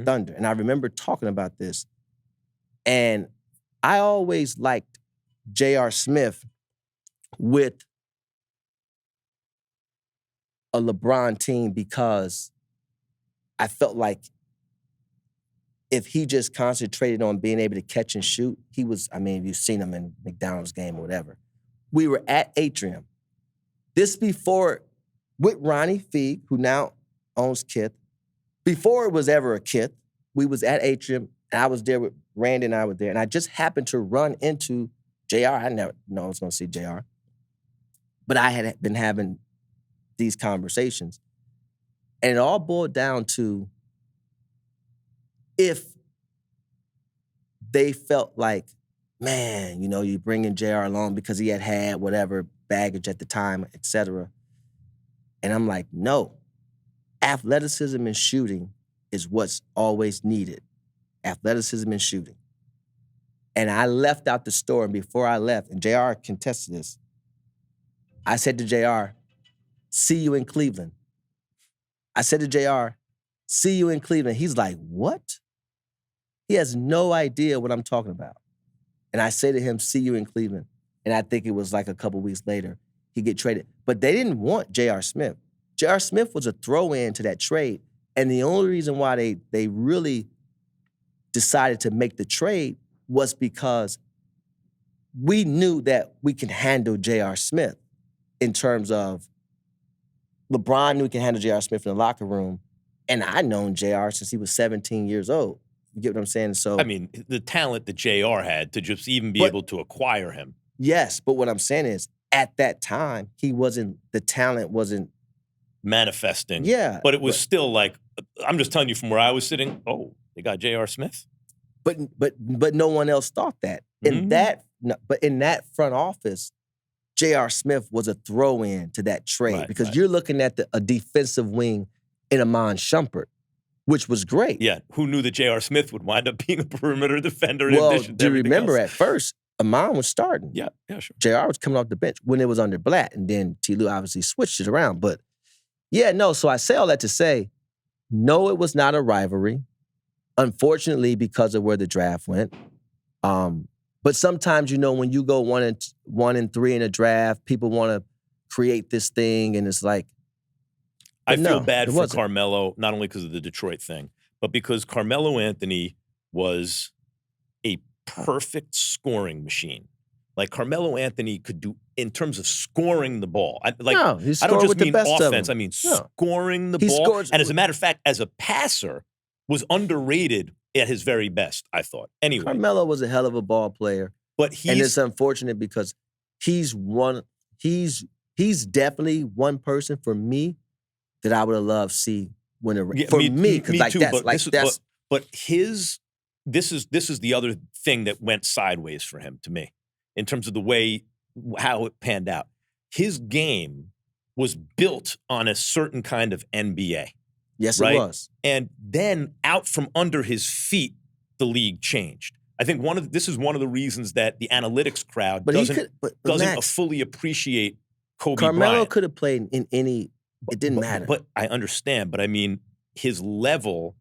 Thunder. And I remember talking about this. And I always liked J.R. Smith with a LeBron team because I felt like if he just concentrated on being able to catch and shoot, you've seen him in McDonald's game or whatever. We were at Atrium. This before, with Ronnie Feig, who now owns Kith. Before it was ever a Kith, we was at Atrium, and I was there with Randy, and I was there, and I just happened to run into JR. I never know I was going to see JR. But I had been having these conversations. And it all boiled down to if they felt like, man, you bring in JR along because he had whatever baggage at the time, et cetera. And I'm like, no. Athleticism and shooting is what's always needed. Athleticism and shooting. And I left out the store, and before I left, and JR contested this, I said to JR, see you in Cleveland. I said to JR, see you in Cleveland. He's like, what? He has no idea what I'm talking about. And I say to him, see you in Cleveland. And I think it was like a couple weeks later, he get traded. But they didn't want J.R. Smith. J.R. Smith was a throw-in to that trade. And the only reason why they really decided to make the trade was because we knew that we can handle J.R. Smith in terms of LeBron knew he can handle J.R. Smith in the locker room. And I'd known J.R. since he was 17 years old. You get what I'm saying? So the talent that JR had to just even be able to acquire him. Yes, but what I'm saying is, at that time, the talent wasn't manifesting. Yeah. But it was still like, I'm just telling you from where I was sitting, oh, they got J.R. Smith? But no one else thought that. But in that front office, J.R. Smith was a throw-in to that trade because you're looking at a defensive wing in Amon Shumpert, which was great. Yeah, who knew that J.R. Smith would wind up being a perimeter defender? Well, do you remember at first, Amon was starting. Yeah, sure. J.R. was coming off the bench when it was under Blatt, and then T. Lue obviously switched it around. But so I say all that to say, no, it was not a rivalry. Unfortunately, because of where the draft went. But sometimes, when you go 1-3 in a draft, people want to create this thing, and it's like, I feel bad for Carmelo, not only because of the Detroit thing, but because Carmelo Anthony was a perfect scoring machine. Like, Carmelo Anthony could do, in terms of scoring the ball. I don't just mean offense. I mean scoring the ball. And as a matter of fact, as a passer, was underrated at his very best, I thought. Anyway. Carmelo was a hell of a ball player. And it's unfortunate because he's definitely one person for me that I would have loved to see win a ring. Me too, but this is the other thing that went sideways for him, to me, in terms of how it panned out. His game was built on a certain kind of NBA. Yes, right? It was. And then out from under his feet, the league changed. I think this is one of the reasons that the analytics crowd doesn't fully appreciate Kobe Bryant. Carmelo could have played in any. It didn't matter. But I understand. But I mean, his level,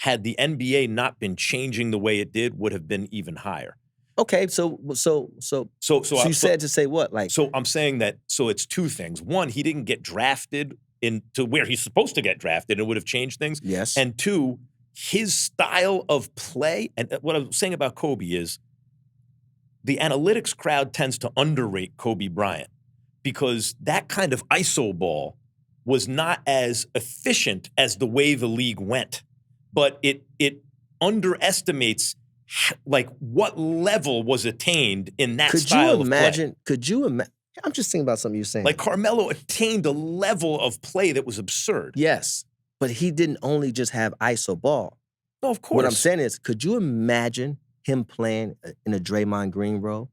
had the NBA not been changing the way it did, would have been even higher. Okay, so you said to say what? Like, so I'm saying that. So it's two things. One, he didn't get drafted into where he's supposed to get drafted, and it would have changed things. Yes. And two, his style of play, and what I'm saying about Kobe is, the analytics crowd tends to underrate Kobe Bryant because that kind of iso ball was not as efficient as the way the league went, but it underestimates like what level was attained in that style of play. Could you imagine? I'm just thinking about something you're saying. Like, Carmelo attained a level of play that was absurd. Yes, but he didn't only just have iso ball. No, of course. What I'm saying is, could you imagine him playing in a Draymond Green role?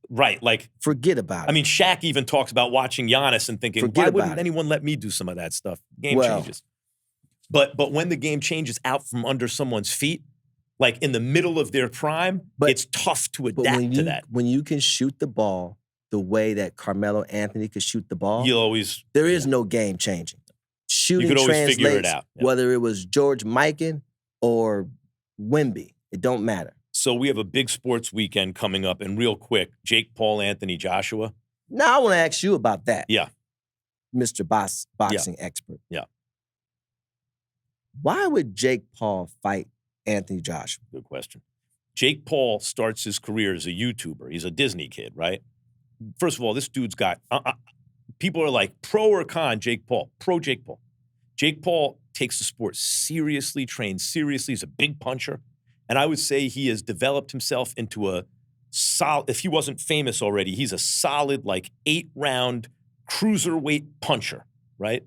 Right, like, forget about it. I mean, Shaq even talks about watching Giannis and thinking, why wouldn't anyone let me do some of that stuff? Game changes. But when the game changes out from under someone's feet, like in the middle of their prime, it's tough to adapt to that. When you can shoot the ball the way that Carmelo Anthony could shoot the ball, there is no game changing. Shooting you could always translates, figure it out. Yeah. Whether it was George Mikan or Wemby, it don't matter. So we have a big sports weekend coming up, and real quick, Jake Paul, Anthony Joshua. Now I want to ask you about that. Yeah. Mr. Boxing expert. Yeah. Why would Jake Paul fight Anthony Joshua? Good question. Jake Paul starts his career as a YouTuber. He's a Disney kid, right? First of all, this dude's got, people are like, pro or con Jake Paul? Pro Jake Paul. Jake Paul takes the sport seriously, trains seriously. He's a big puncher. And I would say he has developed himself into a solid, if he wasn't famous already, he's a solid, like, 8-round cruiserweight puncher, right?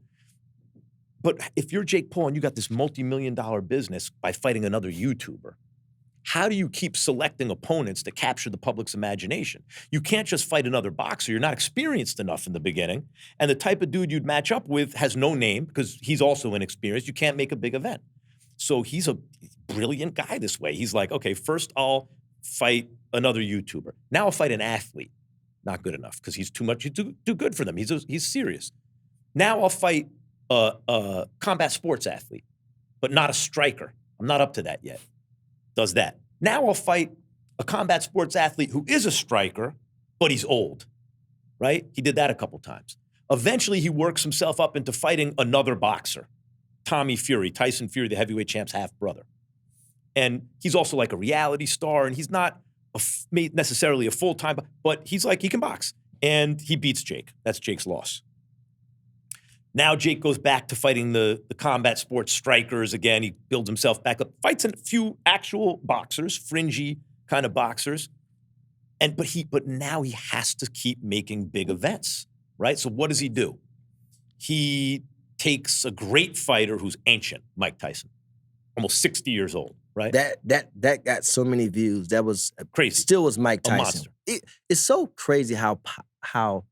But if you're Jake Paul and you got this multi-million-dollar business by fighting another YouTuber, how do you keep selecting opponents to capture the public's imagination? You can't just fight another boxer. You're not experienced enough in the beginning. And the type of dude you'd match up with has no name because he's also inexperienced. You can't make a big event. So he's a brilliant guy this way. He's like, okay, first I'll fight another YouTuber. Now I'll fight an athlete. Not good enough because he's too much. He's too good for them. He's serious. Now I'll fight a combat sports athlete, but not a striker. I'm not up to that yet. Does that. Now I'll fight a combat sports athlete who is a striker, but he's old, right? He did that a couple times. Eventually, he works himself up into fighting another boxer, Tommy Fury, Tyson Fury, the heavyweight champ's half-brother. And he's also like a reality star, and he's not necessarily a full-time, but he's like, he can box. And he beats Jake. That's Jake's loss. Now Jake goes back to fighting the combat sports strikers again. He builds himself back up, fights a few actual boxers, fringy kind of boxers. But now he has to keep making big events, right? So what does he do? He takes a great fighter who's ancient, Mike Tyson, almost 60 years old, right? That got so many views. That was crazy. Still was Mike Tyson. A monster. It's so crazy how how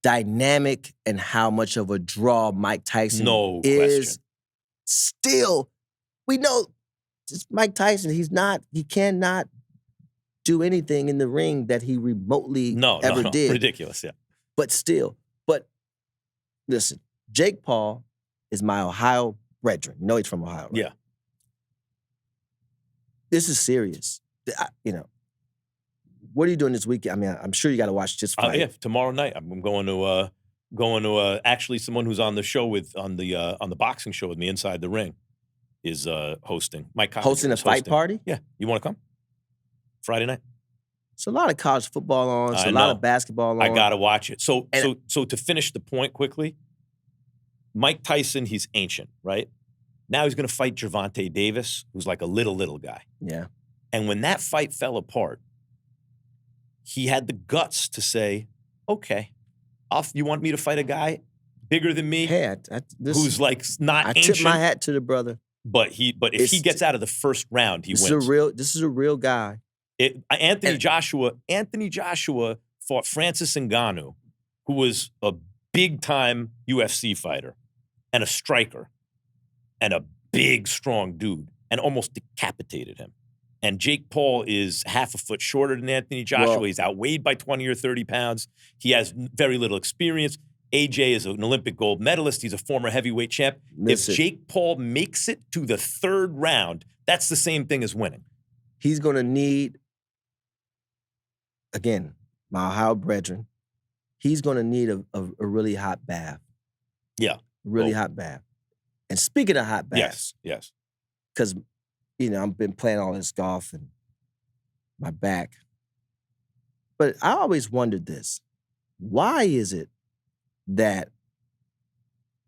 dynamic and how much of a draw Mike Tyson No is. question. Still, we know it's Mike Tyson. He cannot do anything in the ring that he remotely ever did. Ridiculous, yeah. But still, listen, Jake Paul is my Ohio brethren. You know he's from Ohio, right? Yeah. This is serious. What are you doing this weekend? I mean, I'm sure you got to watch this fight. Yeah, tomorrow night I'm going to actually someone who's on the show on the boxing show with me, Inside the Ring, is hosting. Mike Cotton Hosting a fight party? Yeah, you want to come Friday night? It's a lot of college football on. It's a I lot know. of basketball on. I gotta watch it. So to finish the point quickly, Mike Tyson, he's ancient, right? Now he's going to fight Gervonta Davis, who's like a little guy. Yeah. And when that fight fell apart, he had the guts to say, "Okay, you want me to fight a guy bigger than me, Hey, who's like not I ancient?" tip my hat to the brother. But if he gets out of the first round, he wins. This is a real guy. Anthony Joshua fought Francis Ngannou, who was a big-time UFC fighter and a striker and a big, strong dude, and almost decapitated him. And Jake Paul is half a foot shorter than Anthony Joshua. Well, he's outweighed by 20 or 30 pounds. He has very little experience. AJ is an Olympic gold medalist. He's a former heavyweight champ. Listen, if Jake Paul makes it to the third round, that's the same thing as winning. he's going to need, again, my Ohio brethren, he's going to need a really hot bath. Yeah. Really hot bath. And speaking of hot baths. Yes. Because, I've been playing all this golf and my back. But I always wondered this. Why is it that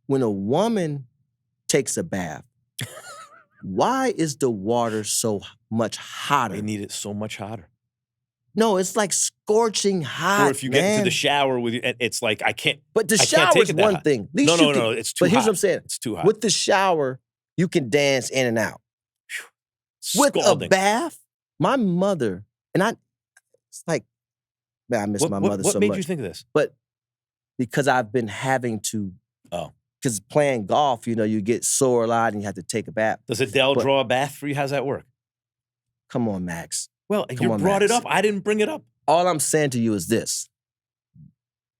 when a woman takes a bath, why is the water so much hotter? They need it so much hotter. No, it's like scorching hot. Or if you get into the shower with you, it's like I can't. But the I can't shower take is it that one hot. thing. At least No, it's too hot. But here's what I'm saying. It's too hot. With the shower, you can dance in and out. With Scalding. a bath, my mother, it's like, man, I miss my mother so much. What made you think of this? But because I've been having to, Oh. because playing golf, you get sore a lot and you have to take a bath. Does Adele draw a bath for you? How's that work? Come on, Max. Well, Come you on, brought it Max. up. I didn't bring it up. All I'm saying to you is this.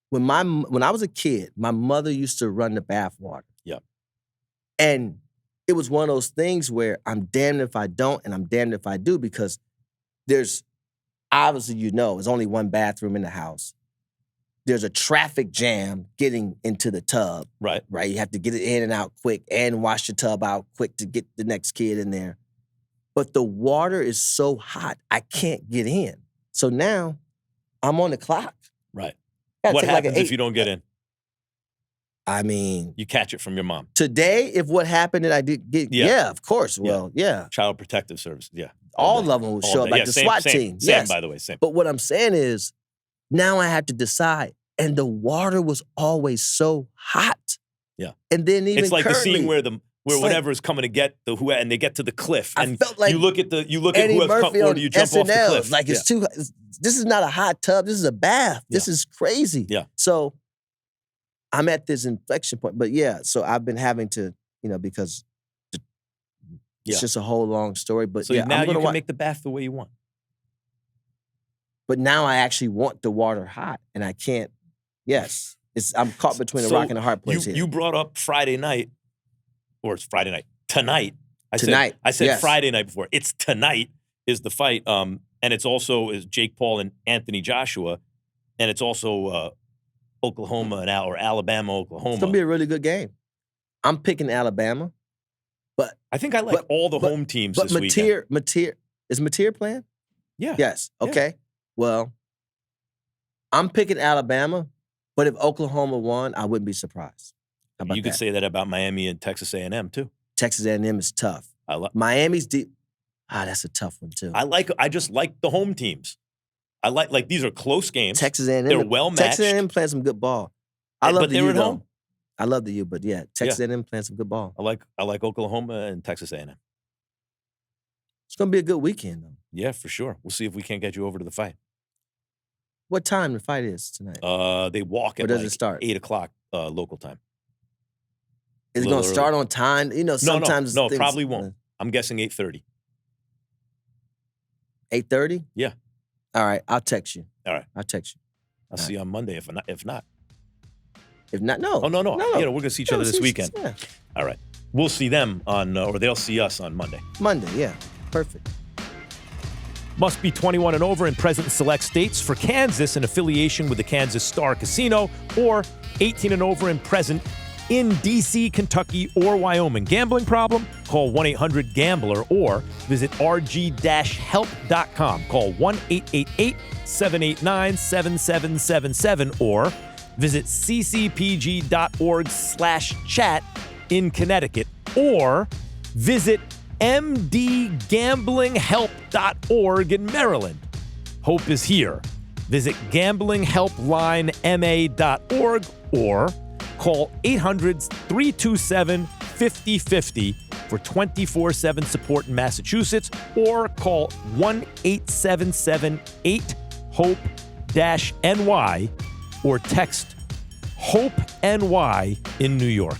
When I was a kid, my mother used to run the bath water. Yeah. And it was one of those things where I'm damned if I don't and I'm damned if I do, because there's, obviously there's only one bathroom in the house. There's a traffic jam getting into the tub. Right. Right? You have to get it in and out quick and wash the tub out quick to get the next kid in there. But the water is so hot, I can't get in. So now I'm on the clock. Right. Gotta What take like happens an if you don't get in? I mean, You catch it from your mom. today, if what happened that I did get, Yeah. yeah, of course. Well, yeah. Child Protective Service. Yeah. All day. of them will All show up, day. like Yeah, the same, SWAT same, team. Same, Yes. by the way. Same. But what I'm saying is, now I have to decide. And the water was always so hot. Yeah. And then even It's like the currently, scene where it's whatever is coming to get and they get to the cliff, I and felt like you look at Eddie who has come, Murphy or on do you jump off the SNL. cliff? Like Yeah. this is not a hot tub. This is a bath. This is crazy. Yeah. So I'm at this inflection point. But yeah, so I've been having to, because it's Yeah. just a whole long story. But So yeah, now I'm you gonna can watch. make the bath the way you want. But now I actually want the water hot, and I can't. Yes, I'm caught between a So rock and a hard place here. You brought up Friday night, or it's Friday night tonight. Tonight, I said yes. Friday night before. It's tonight is the fight, and it's also is Jake Paul and Anthony Joshua, and it's also Oklahoma or Alabama, Oklahoma. It's gonna be a really good game. I'm picking Alabama, but I think I like all the home teams this weekend. Is Mateer playing? Yeah. Yes. Yeah. Okay. Well, I'm picking Alabama, but if Oklahoma won, I wouldn't be surprised. How about You could that? say that about Miami and Texas A&M too. Texas A&M is tough. I like. Miami's deep. That's a tough one too. I just like the home teams. I like these are close games. Texas A&M. They're well matched. Texas A&M playing some good ball. I love but the they're U at though. home. I love the U, but yeah, Texas A&M playing some good ball. I like Oklahoma and Texas A&M. It's gonna be a good weekend though. Yeah, for sure. We'll see if we can't get you over to the fight. What time the fight is tonight? They walk Or at does like it start? 8 o'clock local time. Is it little going to start on time? You know, sometimes No, things- probably won't. I'm guessing 8:30. 8:30? Yeah. All right, I'll text you. All right. I'll text you. I'll see you on Monday if not. If not, no. Oh, no. You know, we're going to see each other this weekend. Yeah. All right. We'll see them on, or they'll see us on Monday. Monday, yeah. Perfect. Must be 21 and over and present in select states. For Kansas, an affiliation with the Kansas Star Casino, or 18 and over and present in D.C., Kentucky, or Wyoming. Gambling problem? Call 1-800-GAMBLER or visit rg-help.com. Call 1-888-789-7777 or visit ccpg.org/chat in Connecticut or visit mdgamblinghelp.org in Maryland. Hope is here. Visit gamblinghelplinema.org or call 800-327-5050 for 24/7 support in Massachusetts or call 1-877-8-HOPE-NY or text HOPE-NY in New York.